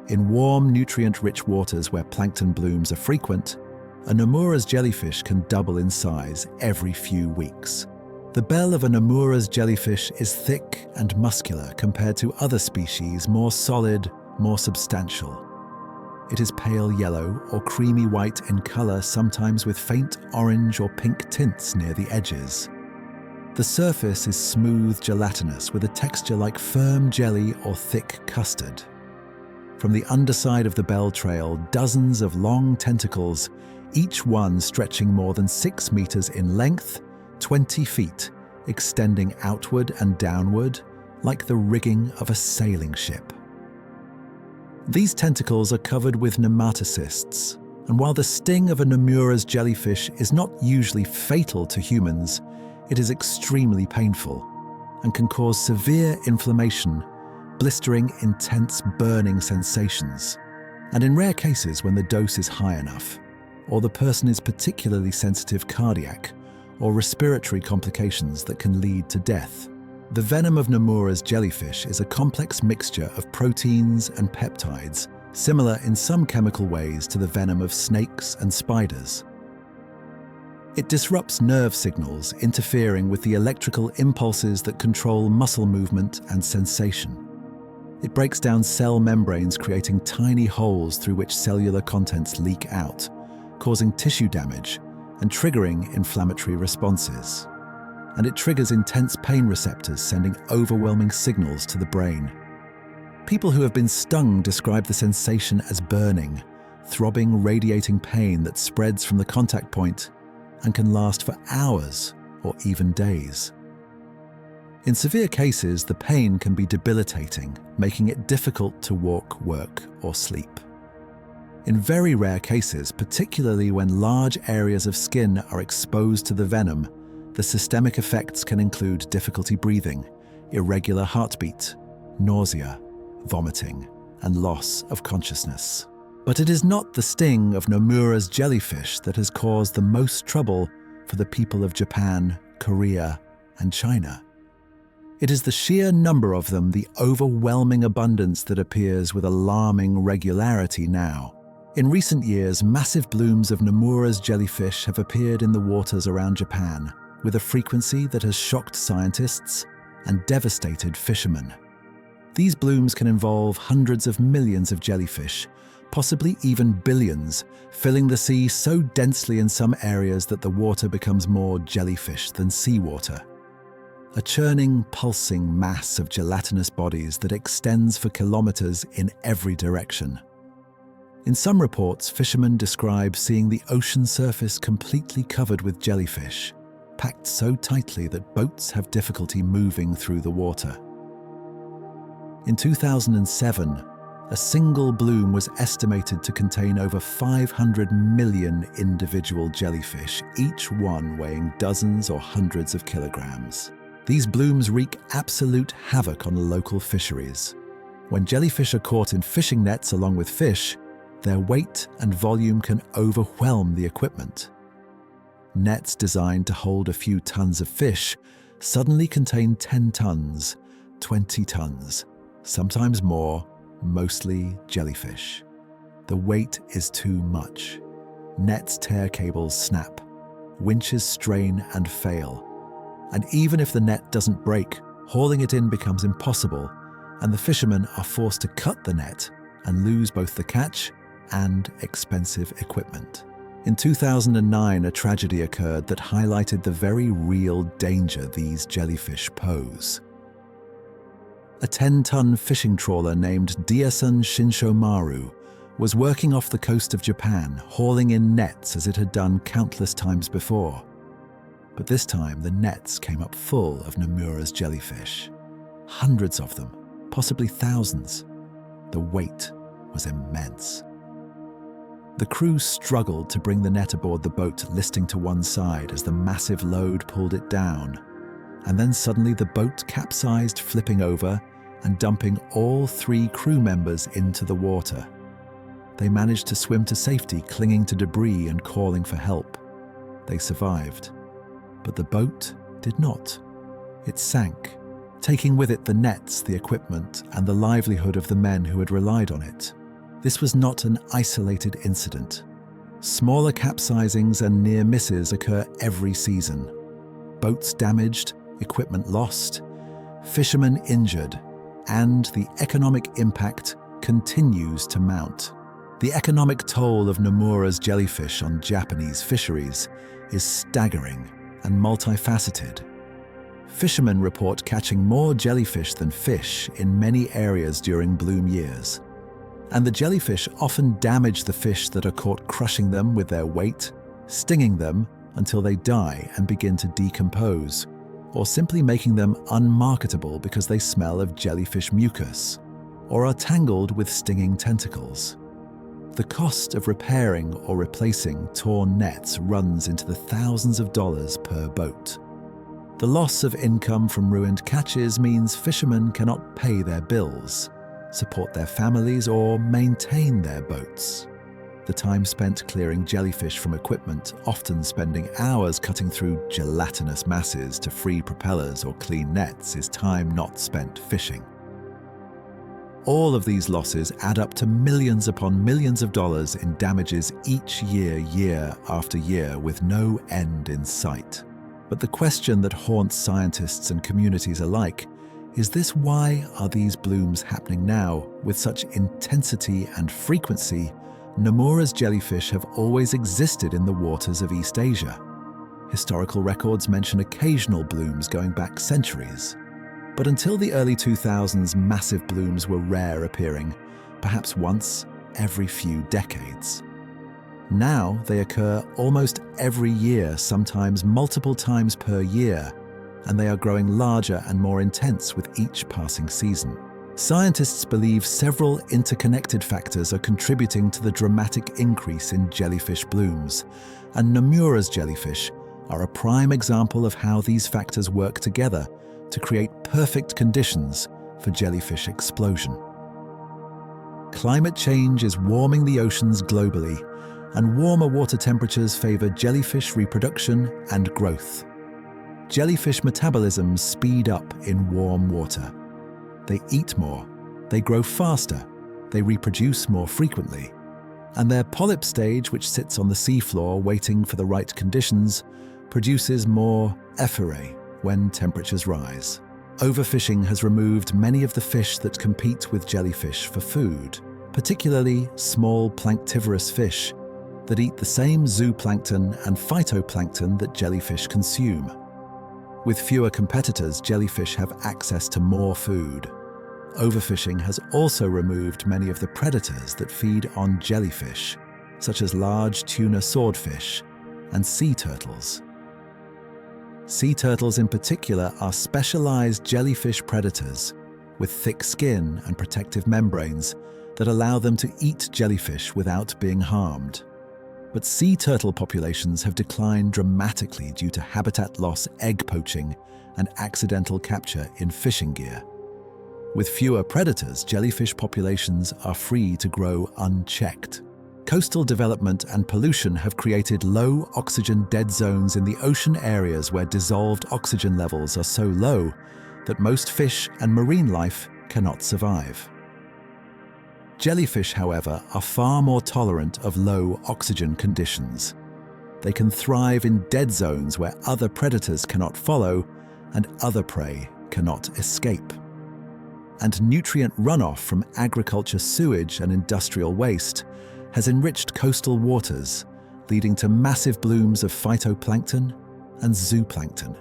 In warm, nutrient-rich waters where plankton blooms are frequent, A Nomura's jellyfish can double in size every few weeks. The bell of a Nomura's jellyfish is thick and muscular compared to other species, more solid, more substantial. It is pale yellow or creamy white in color, sometimes with faint orange or pink tints near the edges. The surface is smooth gelatinous with a texture like firm jelly or thick custard. From the underside of the bell trail, dozens of long tentacles, each one stretching more than 6 meters in length, 20 feet, extending outward and downward like the rigging of a sailing ship. These tentacles are covered with nematocysts, and while the sting of a Nomura's jellyfish is not usually fatal to humans, it is extremely painful and can cause severe inflammation, blistering, intense burning sensations, and in rare cases when the dose is high enough, or the person is particularly sensitive, cardiac or respiratory complications that can lead to death. The venom of Nomura's jellyfish is a complex mixture of proteins and peptides, similar in some chemical ways to the venom of snakes and spiders. It disrupts nerve signals, interfering with the electrical impulses that control muscle movement and sensation. It breaks down cell membranes, creating tiny holes through which cellular contents leak out, causing tissue damage and triggering inflammatory responses. And it triggers intense pain receptors, sending overwhelming signals to the brain. People who have been stung describe the sensation as burning, throbbing, radiating pain that spreads from the contact point and can last for hours or even days. In severe cases, the pain can be debilitating, making it difficult to walk, work, or sleep. In very rare cases, particularly when large areas of skin are exposed to the venom, the systemic effects can include difficulty breathing, irregular heartbeat, nausea, vomiting, and loss of consciousness. But it is not the sting of Nomura's jellyfish that has caused the most trouble for the people of Japan, Korea, and China. It is the sheer number of them, the overwhelming abundance that appears with alarming regularity now. In recent years, massive blooms of Nomura's jellyfish have appeared in the waters around Japan, with a frequency that has shocked scientists and devastated fishermen. These blooms can involve hundreds of millions of jellyfish, possibly even billions, filling the sea so densely in some areas that the water becomes more jellyfish than seawater. A churning, pulsing mass of gelatinous bodies that extends for kilometers in every direction. In some reports, fishermen describe seeing the ocean surface completely covered with jellyfish, packed so tightly that boats have difficulty moving through the water. In 2007, a single bloom was estimated to contain over 500 million individual jellyfish, each one weighing dozens or hundreds of kilograms. These blooms wreak absolute havoc on local fisheries. When jellyfish are caught in fishing nets along with fish, their weight and volume can overwhelm the equipment. Nets designed to hold a few tons of fish suddenly contain 10 tons, 20 tons, sometimes more, mostly jellyfish. The weight is too much. Nets tear, cables snap, winches strain and fail. And even if the net doesn't break, hauling it in becomes impossible, and the fishermen are forced to cut the net and lose both the catch and expensive equipment. In 2009, a tragedy occurred that highlighted the very real danger these jellyfish pose. A 10-ton fishing trawler named Diasun Shinshomaru was working off the coast of Japan, hauling in nets as it had done countless times before. But this time, the nets came up full of Nomura's jellyfish. Hundreds of them, possibly thousands. The weight was immense. The crew struggled to bring the net aboard the boat, listing to one side as the massive load pulled it down. And then suddenly the boat capsized, flipping over and dumping all 3 crew members into the water. They managed to swim to safety, clinging to debris and calling for help. They survived. But the boat did not. It sank, taking with it the nets, the equipment, and the livelihood of the men who had relied on it. This was not an isolated incident. Smaller capsizings and near misses occur every season. Boats damaged, equipment lost, fishermen injured, and the economic impact continues to mount. The economic toll of Nomura's jellyfish on Japanese fisheries is staggering and multifaceted. Fishermen report catching more jellyfish than fish in many areas during bloom years. And the jellyfish often damage the fish that are caught, crushing them with their weight, stinging them until they die and begin to decompose, or simply making them unmarketable because they smell of jellyfish mucus, or are tangled with stinging tentacles. The cost of repairing or replacing torn nets runs into the thousands of dollars per boat. The loss of income from ruined catches means fishermen cannot pay their bills, support their families, or maintain their boats. The time spent clearing jellyfish from equipment, often spending hours cutting through gelatinous masses to free propellers or clean nets, is time not spent fishing. All of these losses add up to millions upon millions of dollars in damages each year, year after year, with no end in sight. But the question that haunts scientists and communities alike is this: why are these blooms happening now with such intensity and frequency? Nomura's jellyfish have always existed in the waters of East Asia. Historical records mention occasional blooms going back centuries. But until the early 2000s, massive blooms were rare, appearing perhaps once every few decades. Now they occur almost every year, sometimes multiple times per year, and they are growing larger and more intense with each passing season. Scientists believe several interconnected factors are contributing to the dramatic increase in jellyfish blooms, and Nomura's jellyfish are a prime example of how these factors work together to create perfect conditions for jellyfish explosion. Climate change is warming the oceans globally, and warmer water temperatures favor jellyfish reproduction and growth. Jellyfish metabolisms speed up in warm water. They eat more, they grow faster, they reproduce more frequently, and their polyp stage, which sits on the seafloor waiting for the right conditions, produces more ephirae when temperatures rise. Overfishing has removed many of the fish that compete with jellyfish for food, particularly small planktivorous fish that eat the same zooplankton and phytoplankton that jellyfish consume. With fewer competitors, jellyfish have access to more food. Overfishing has also removed many of the predators that feed on jellyfish, such as large tuna swordfish and sea turtles. Sea turtles in particular are specialized jellyfish predators with thick skin and protective membranes that allow them to eat jellyfish without being harmed. But sea turtle populations have declined dramatically due to habitat loss, egg poaching, and accidental capture in fishing gear. With fewer predators, jellyfish populations are free to grow unchecked. Coastal development and pollution have created low oxygen dead zones in the ocean areas where dissolved oxygen levels are so low that most fish and marine life cannot survive. Jellyfish, however, are far more tolerant of low oxygen conditions. They can thrive in dead zones where other predators cannot follow and other prey cannot escape. And nutrient runoff from agriculture sewage and industrial waste has enriched coastal waters, leading to massive blooms of phytoplankton and zooplankton.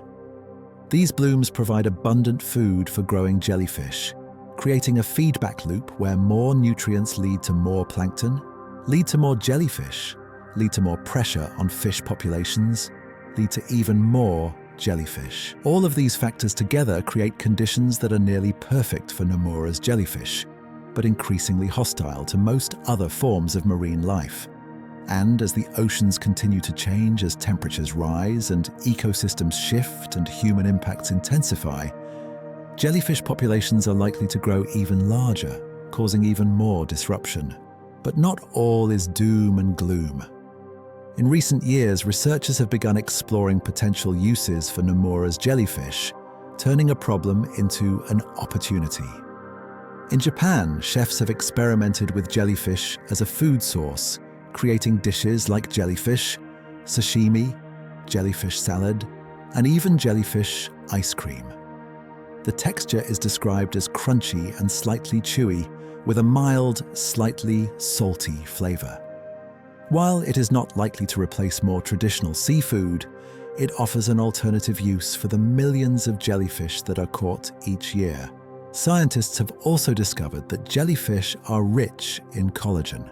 These blooms provide abundant food for growing jellyfish, creating a feedback loop where more nutrients lead to more plankton, lead to more jellyfish, lead to more pressure on fish populations, lead to even more jellyfish. All of these factors together create conditions that are nearly perfect for Nomura's jellyfish, but increasingly hostile to most other forms of marine life. And as the oceans continue to change, as temperatures rise and ecosystems shift and human impacts intensify, jellyfish populations are likely to grow even larger, causing even more disruption. But not all is doom and gloom. In recent years, researchers have begun exploring potential uses for Nomura's jellyfish, turning a problem into an opportunity. In Japan, chefs have experimented with jellyfish as a food source creating dishes like jellyfish, sashimi, jellyfish salad, and even jellyfish ice cream. The texture is described as crunchy and slightly chewy, with a mild, slightly salty flavor. While it is not likely to replace more traditional seafood, it offers an alternative use for the millions of jellyfish that are caught each year. Scientists have also discovered that jellyfish are rich in collagen,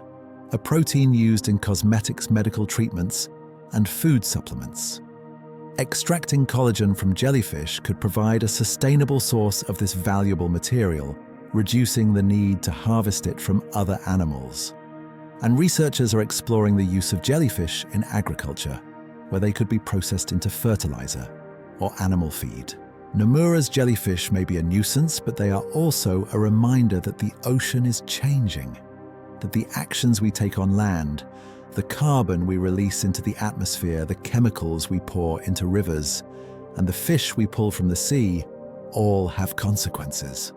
a protein used in cosmetics, medical treatments, and food supplements. Extracting collagen from jellyfish could provide a sustainable source of this valuable material, reducing the need to harvest it from other animals. And researchers are exploring the use of jellyfish in agriculture, where they could be processed into fertilizer or animal feed. Nomura's jellyfish may be a nuisance, but they are also a reminder that the ocean is changing, that the actions we take on land, the carbon we release into the atmosphere, the chemicals we pour into rivers, and the fish we pull from the sea all have consequences.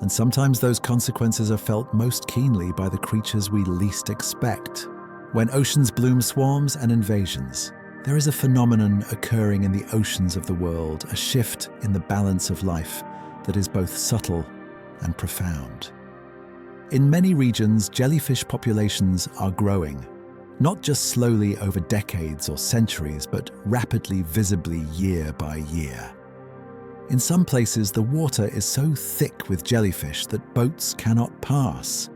And sometimes those consequences are felt most keenly by the creatures we least expect. When oceans bloom swarms and invasions, there is a phenomenon occurring in the oceans of the world, a shift in the balance of life that is both subtle and profound. In many regions, jellyfish populations are growing, not just slowly over decades or centuries, but rapidly, visibly year by year. In some places, the water is so thick with jellyfish that boats cannot pass.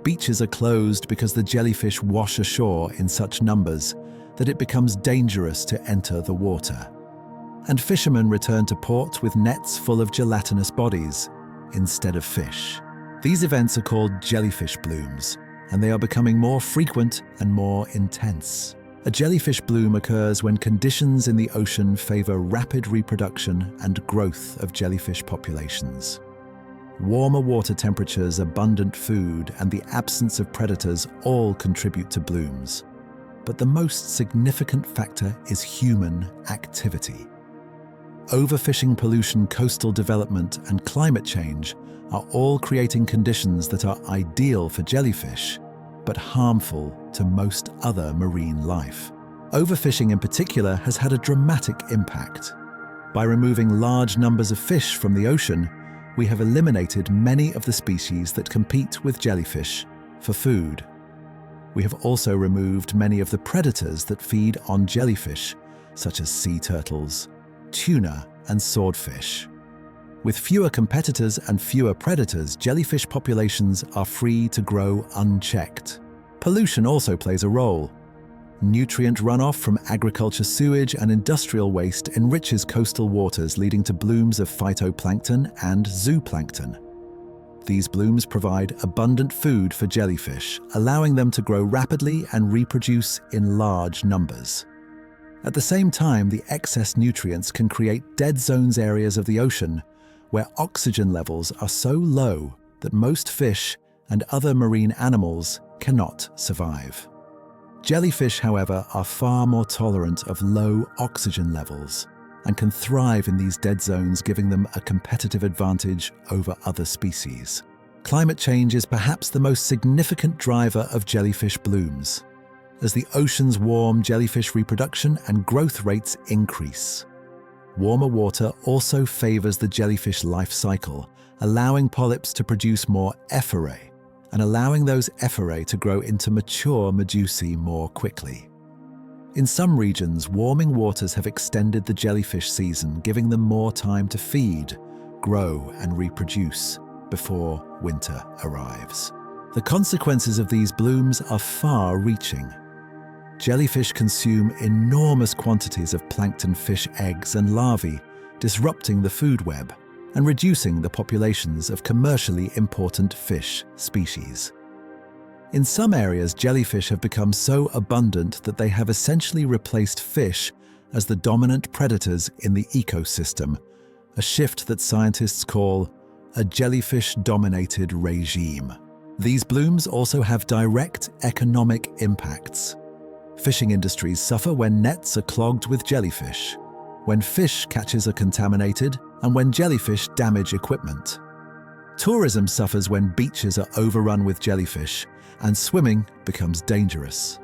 Beaches are closed because the jellyfish wash ashore in such numbers that it becomes dangerous to enter the water. And fishermen return to port with nets full of gelatinous bodies instead of fish. These events are called jellyfish blooms, and they are becoming more frequent and more intense. A jellyfish bloom occurs when conditions in the ocean favor rapid reproduction and growth of jellyfish populations. Warmer water temperatures, abundant food, and the absence of predators all contribute to blooms. But the most significant factor is human activity. Overfishing, pollution, coastal development, and climate change are all creating conditions that are ideal for jellyfish, but harmful to most other marine life. Overfishing in particular has had a dramatic impact. By removing large numbers of fish from the ocean, we have eliminated many of the species that compete with jellyfish for food. We have also removed many of the predators that feed on jellyfish, such as sea turtles, tuna, and swordfish. With fewer competitors and fewer predators, jellyfish populations are free to grow unchecked. Pollution also plays a role. Nutrient runoff from agriculture sewage and industrial waste enriches coastal waters, leading to blooms of phytoplankton and zooplankton. These blooms provide abundant food for jellyfish, allowing them to grow rapidly and reproduce in large numbers. At the same time, the excess nutrients can create dead zones areas of the ocean where oxygen levels are so low that most fish and other marine animals cannot survive. Jellyfish, however, are far more tolerant of low oxygen levels and can thrive in these dead zones, giving them a competitive advantage over other species. Climate change is perhaps the most significant driver of jellyfish blooms. As the oceans warm, jellyfish reproduction and growth rates increase. Warmer water also favors the jellyfish life cycle, allowing polyps to produce more ephirae and allowing those ephirae to grow into mature medusae more quickly. In some regions, warming waters have extended the jellyfish season, giving them more time to feed, grow, and reproduce before winter arrives. The consequences of these blooms are far-reaching. Jellyfish consume enormous quantities of plankton fish eggs and larvae, disrupting the food web and reducing the populations of commercially important fish species. In some areas, jellyfish have become so abundant that they have essentially replaced fish as the dominant predators in the ecosystem, a shift that scientists call a jellyfish-dominated regime. These blooms also have direct economic impacts. Fishing industries suffer when nets are clogged with jellyfish, when fish catches are contaminated, and when jellyfish damage equipment. Tourism suffers when beaches are overrun with jellyfish and swimming becomes dangerous.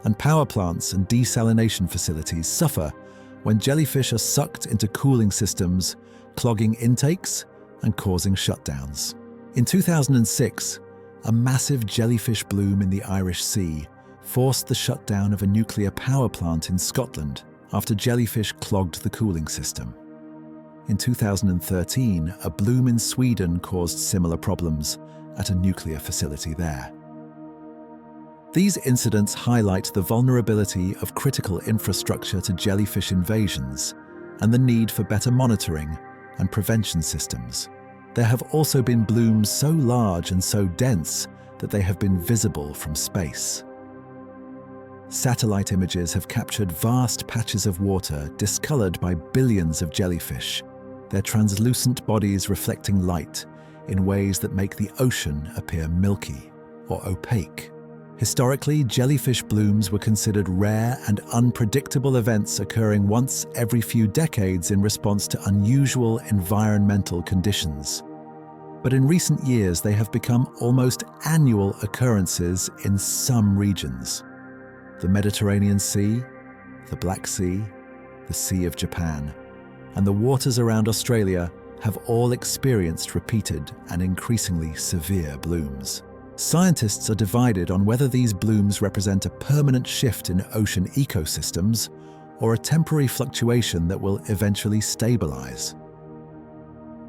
And power plants and desalination facilities suffer when jellyfish are sucked into cooling systems, clogging intakes and causing shutdowns. In 2006, a massive jellyfish bloom in the Irish Sea forced the shutdown of a nuclear power plant in Scotland after jellyfish clogged the cooling system. In 2013, a bloom in Sweden caused similar problems at a nuclear facility there. These incidents highlight the vulnerability of critical infrastructure to jellyfish invasions and the need for better monitoring and prevention systems. There have also been blooms so large and so dense that they have been visible from space. Satellite images have captured vast patches of water discolored by billions of jellyfish, their translucent bodies reflecting light in ways that make the ocean appear milky or opaque. Historically, jellyfish blooms were considered rare and unpredictable events occurring once every few decades in response to unusual environmental conditions. But in recent years, they have become almost annual occurrences in some regions. The Mediterranean Sea, the Black Sea, the Sea of Japan, and the waters around Australia have all experienced repeated and increasingly severe blooms. Scientists are divided on whether these blooms represent a permanent shift in ocean ecosystems or a temporary fluctuation that will eventually stabilize.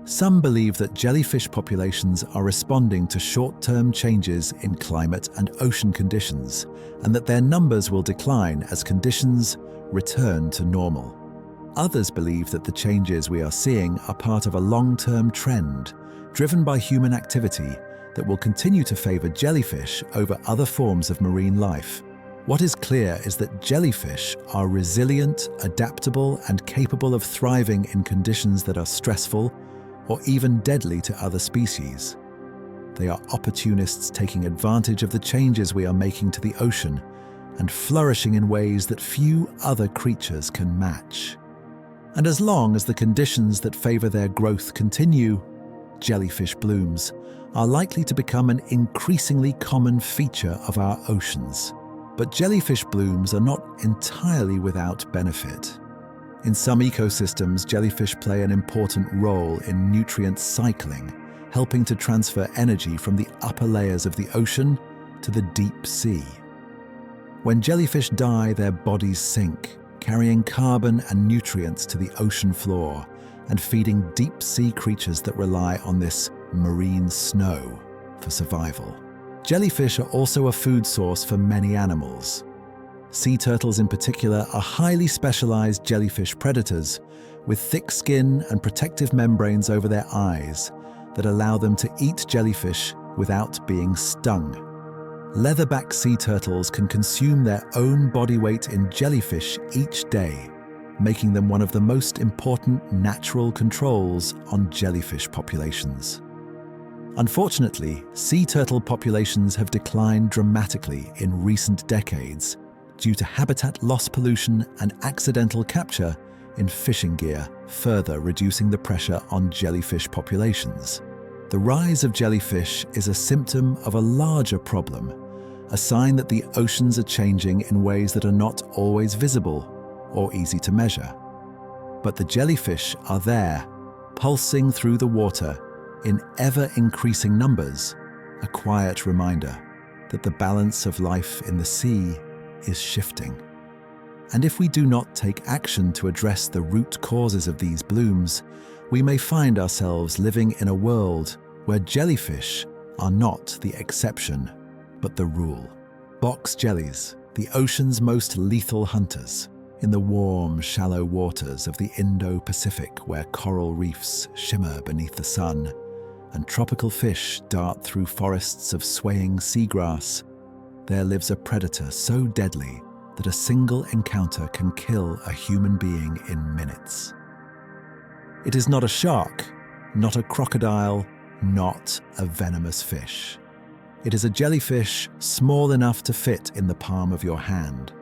Some believe that jellyfish populations are responding to short-term changes in climate and ocean conditions, and that their numbers will decline as conditions return to normal. Others believe that the changes we are seeing are part of a long-term trend driven by human activity that will continue to favor jellyfish over other forms of marine life. What is clear is that jellyfish are resilient, adaptable, and capable of thriving in conditions that are stressful or even deadly to other species. They are opportunists taking advantage of the changes we are making to the ocean and flourishing in ways that few other creatures can match. And as long as the conditions that favor their growth continue, jellyfish blooms are likely to become an increasingly common feature of our oceans. But jellyfish blooms are not entirely without benefit. In some ecosystems, jellyfish play an important role in nutrient cycling, helping to transfer energy from the upper layers of the ocean to the deep sea. When jellyfish die, their bodies sink, carrying carbon and nutrients to the ocean floor and feeding deep-sea creatures that rely on this marine snow for survival. Jellyfish are also a food source for many animals. Sea turtles in particular are highly specialized jellyfish predators with thick skin and protective membranes over their eyes that allow them to eat jellyfish without being stung. Leatherback sea turtles can consume their own body weight in jellyfish each day, making them one of the most important natural controls on jellyfish populations. Unfortunately, sea turtle populations have declined dramatically in recent decades due to habitat loss pollution and accidental capture in fishing gear, further reducing the pressure on jellyfish populations. The rise of jellyfish is a symptom of a larger problem, a sign that the oceans are changing in ways that are not always visible or easy to measure. But the jellyfish are there, pulsing through the water in ever-increasing numbers, a quiet reminder that the balance of life in the sea is shifting. And if we do not take action to address the root causes of these blooms, we may find ourselves living in a world where jellyfish are not the exception, but the rule. Box jellies, the ocean's most lethal hunters, in the warm, shallow waters of the Indo-Pacific where coral reefs shimmer beneath the sun and tropical fish dart through forests of swaying seagrass, there lives a predator so deadly that a single encounter can kill a human being in minutes. It is not a shark, not a crocodile, not a venomous fish. It is a jellyfish small enough to fit in the palm of your hand,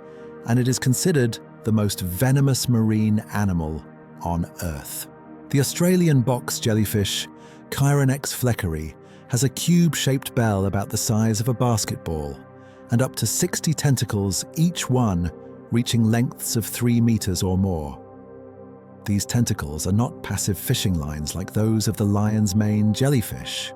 and it is considered the most venomous marine animal on Earth. The Australian box jellyfish Chironex fleckeri has a cube-shaped bell about the size of a basketball, and up to 60 tentacles, each one reaching lengths of 3 meters or more. These tentacles are not passive fishing lines like those of the lion's mane jellyfish.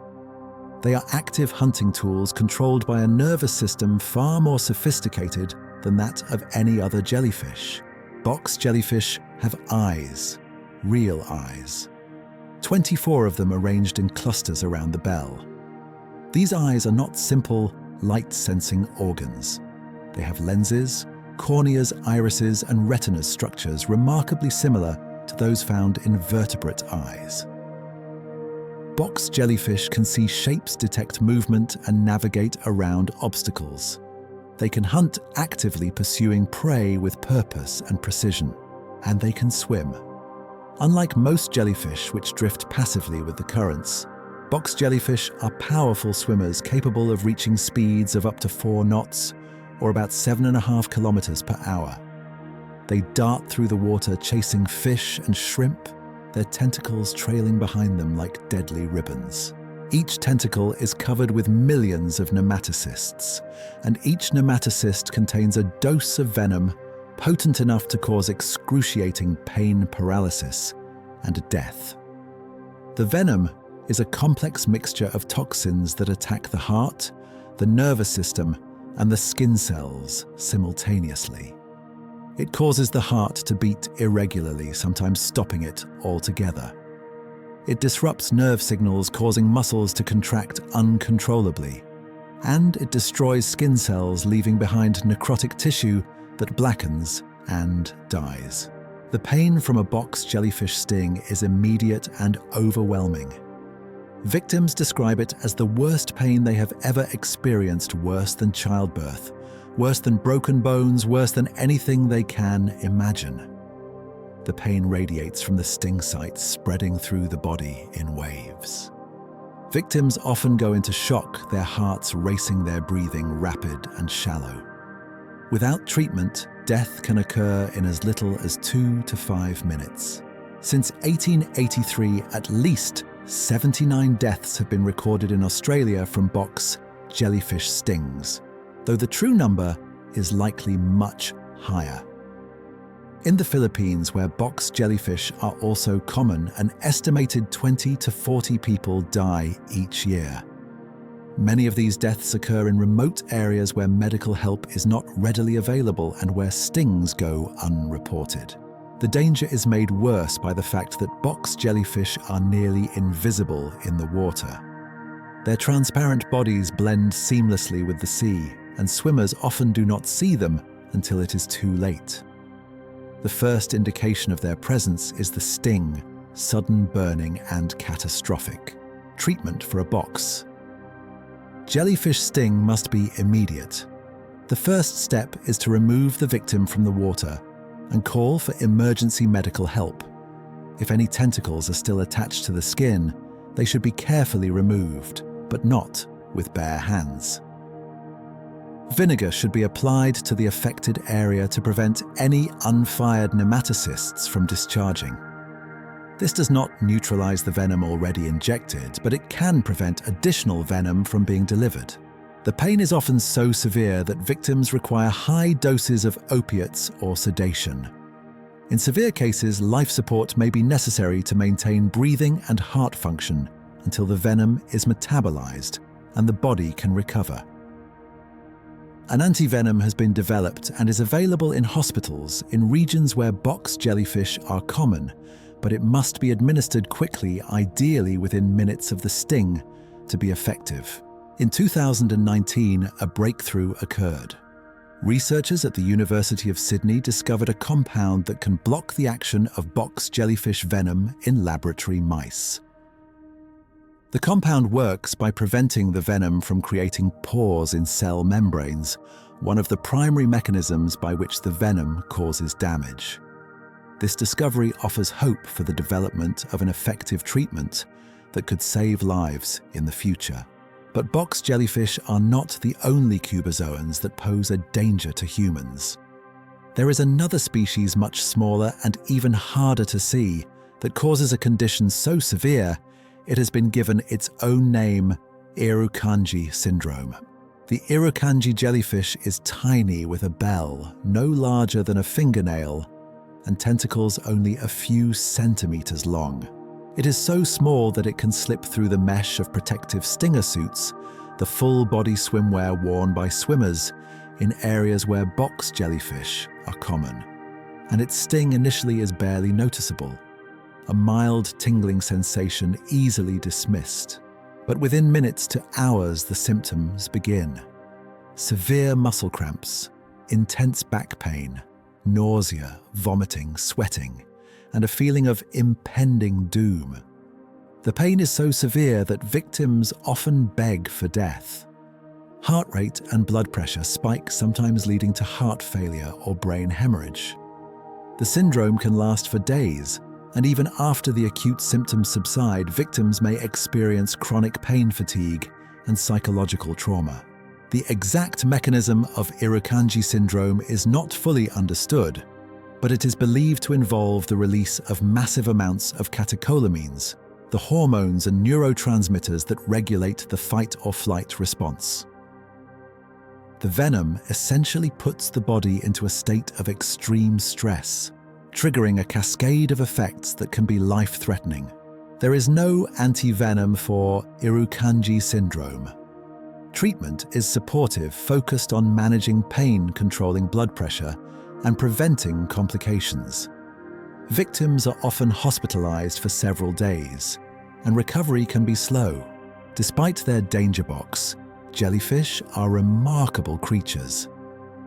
They are active hunting tools controlled by a nervous system far more sophisticated than that of any other jellyfish. Box jellyfish have eyes, real eyes. 24 of them arranged in clusters around the bell. These eyes are not simple, light-sensing organs. They have lenses, corneas, irises, and retinas structures remarkably similar to those found in vertebrate eyes. Box jellyfish can see shapes, detect movement, and navigate around obstacles. They can hunt actively, pursuing prey with purpose and precision, and they can swim. Unlike most jellyfish, which drift passively with the currents, box jellyfish are powerful swimmers capable of reaching speeds of up to 4 knots, or about 7.5 kilometers per hour. They dart through the water chasing fish and shrimp, their tentacles trailing behind them like deadly ribbons. Each tentacle is covered with millions of nematocysts, and each nematocyst contains a dose of venom potent enough to cause excruciating pain, paralysis, and death. The venom is a complex mixture of toxins that attack the heart, the nervous system, and the skin cells simultaneously. It causes the heart to beat irregularly, sometimes stopping it altogether. It disrupts nerve signals, causing muscles to contract uncontrollably. And it destroys skin cells, leaving behind necrotic tissue that blackens and dies. The pain from a box jellyfish sting is immediate and overwhelming. Victims describe it as the worst pain they have ever experienced, worse than childbirth, worse than broken bones, worse than anything they can imagine. The pain radiates from the sting site, spreading through the body in waves. Victims often go into shock, their hearts racing, their breathing rapid and shallow. Without treatment, death can occur in as little as 2 to 5 minutes. Since 1883, at least 79 deaths have been recorded in Australia from box jellyfish stings, though the true number is likely much higher. In the Philippines, where box jellyfish are also common, an estimated 20 to 40 people die each year. Many of these deaths occur in remote areas where medical help is not readily available and where stings go unreported. The danger is made worse by the fact that box jellyfish are nearly invisible in the water. Their transparent bodies blend seamlessly with the sea, and swimmers often do not see them until it is too late. The first indication of their presence is the sting, sudden burning and catastrophic. Treatment for a box. Jellyfish sting must be immediate. The first step is to remove the victim from the water and call for emergency medical help. If any tentacles are still attached to the skin, they should be carefully removed, but not with bare hands. Vinegar should be applied to the affected area to prevent any unfired nematocysts from discharging. This does not neutralize the venom already injected, but it can prevent additional venom from being delivered. The pain is often so severe that victims require high doses of opiates or sedation. In severe cases, life support may be necessary to maintain breathing and heart function until the venom is metabolized and the body can recover. An antivenom has been developed and is available in hospitals in regions where box jellyfish are common, but it must be administered quickly, ideally within minutes of the sting, to be effective. In 2019, a breakthrough occurred. Researchers at the University of Sydney discovered a compound that can block the action of box jellyfish venom in laboratory mice. The compound works by preventing the venom from creating pores in cell membranes, one of the primary mechanisms by which the venom causes damage. This discovery offers hope for the development of an effective treatment that could save lives in the future. But box jellyfish are not the only cubozoans that pose a danger to humans. There is another species much smaller and even harder to see that causes a condition so severe it has been given its own name, Irukandji syndrome. The Irukandji jellyfish is tiny with a bell no larger than a fingernail and tentacles only a few centimeters long. It is so small that it can slip through the mesh of protective stinger suits, the full-body swimwear worn by swimmers in areas where box jellyfish are common. And its sting initially is barely noticeable, a mild tingling sensation easily dismissed. But within minutes to hours, the symptoms begin. Severe muscle cramps, intense back pain, nausea, vomiting, sweating, and a feeling of impending doom. The pain is so severe that victims often beg for death. Heart rate and blood pressure spike, sometimes leading to heart failure or brain hemorrhage. The syndrome can last for days, and even after the acute symptoms subside, victims may experience chronic pain fatigue and psychological trauma. The exact mechanism of Irukandji syndrome is not fully understood, but it is believed to involve the release of massive amounts of catecholamines, the hormones and neurotransmitters that regulate the fight or flight response. The venom essentially puts the body into a state of extreme stress, triggering a cascade of effects that can be life-threatening. There is no anti-venom for Irukandji syndrome. Treatment is supportive, focused on managing pain, controlling blood pressure, and preventing complications. Victims are often hospitalized for several days, and recovery can be slow. Despite their danger box, jellyfish are remarkable creatures,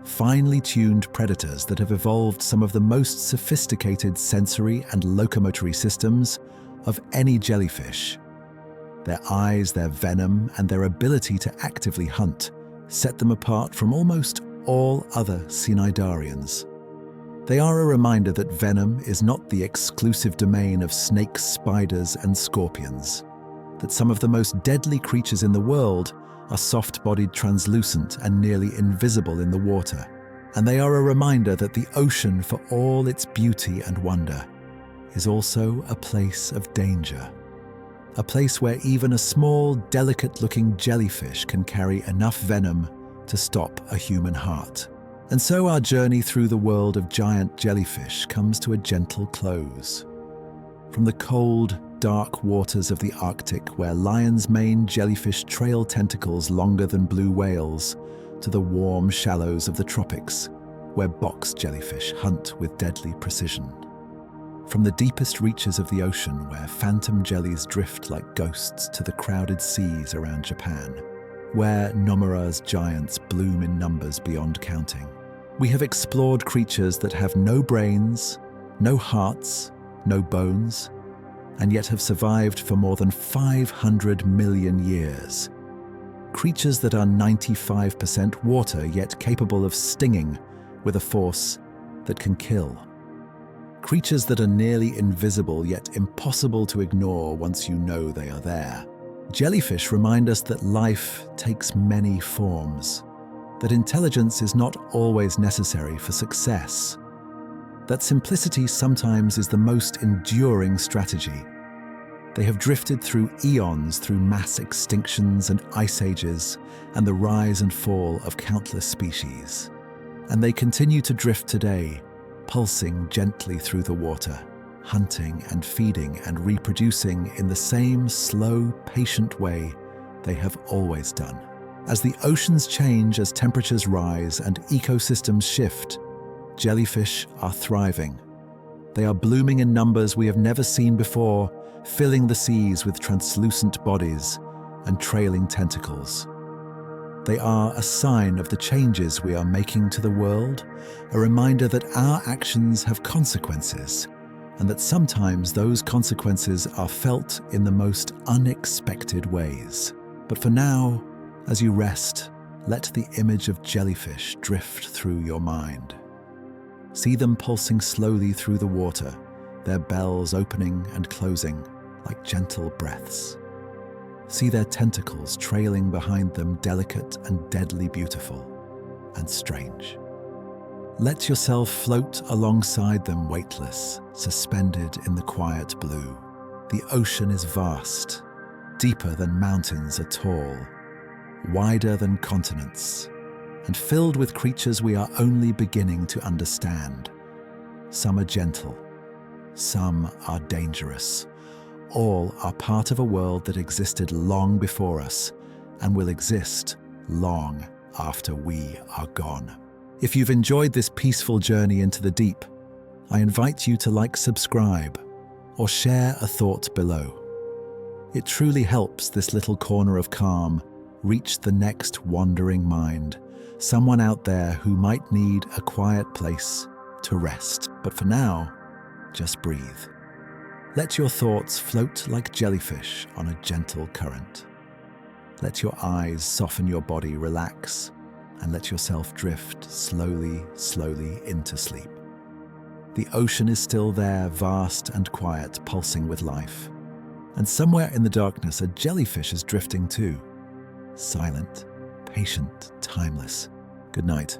finely tuned predators that have evolved some of the most sophisticated sensory and locomotory systems of any jellyfish. Their eyes, their venom, and their ability to actively hunt set them apart from almost all other cnidarians. They are a reminder that venom is not the exclusive domain of snakes, spiders, and scorpions, that some of the most deadly creatures in the world are soft-bodied, translucent, and nearly invisible in the water. And they are a reminder that the ocean, for all its beauty and wonder, is also a place of danger. A place where even a small, delicate-looking jellyfish can carry enough venom to stop a human heart. And so our journey through the world of giant jellyfish comes to a gentle close. From the cold, dark waters of the Arctic, where lion's mane jellyfish trail tentacles longer than blue whales, to the warm shallows of the tropics, where box jellyfish hunt with deadly precision. From the deepest reaches of the ocean, where phantom jellies drift like ghosts, to the crowded seas around Japan, where Nomura's giants bloom in numbers beyond counting. We have explored creatures that have no brains, no hearts, no bones, and yet have survived for more than 500 million years. Creatures that are 95% water, yet capable of stinging with a force that can kill. Creatures that are nearly invisible, yet impossible to ignore once you know they are there. Jellyfish remind us that life takes many forms, that intelligence is not always necessary for success, that simplicity sometimes is the most enduring strategy. They have drifted through eons, through mass extinctions and ice ages, and the rise and fall of countless species. And they continue to drift today, pulsing gently through the water, hunting and feeding and reproducing in the same slow, patient way they have always done. As the oceans change, as temperatures rise and ecosystems shift, jellyfish are thriving. They are blooming in numbers we have never seen before, filling the seas with translucent bodies and trailing tentacles. They are a sign of the changes we are making to the world, a reminder that our actions have consequences, and that sometimes those consequences are felt in the most unexpected ways. But for now, as you rest, let the image of jellyfish drift through your mind. See them pulsing slowly through the water, their bells opening and closing like gentle breaths. See their tentacles trailing behind them, delicate and deadly beautiful and strange. Let yourself float alongside them, weightless, suspended in the quiet blue. The ocean is vast, deeper than mountains are tall, wider than continents, and filled with creatures we are only beginning to understand. Some are gentle, some are dangerous. All are part of a world that existed long before us and will exist long after we are gone. If you've enjoyed this peaceful journey into the deep, I invite you to subscribe, or share a thought below. It truly helps this little corner of calm reach the next wandering mind, someone out there who might need a quiet place to rest. But for now, just breathe. Let your thoughts float like jellyfish on a gentle current. Let your eyes soften, your body relax, and let yourself drift slowly, slowly into sleep. The ocean is still there, vast and quiet, pulsing with life. And somewhere in the darkness, a jellyfish is drifting too. Silent, patient, timeless. Good night.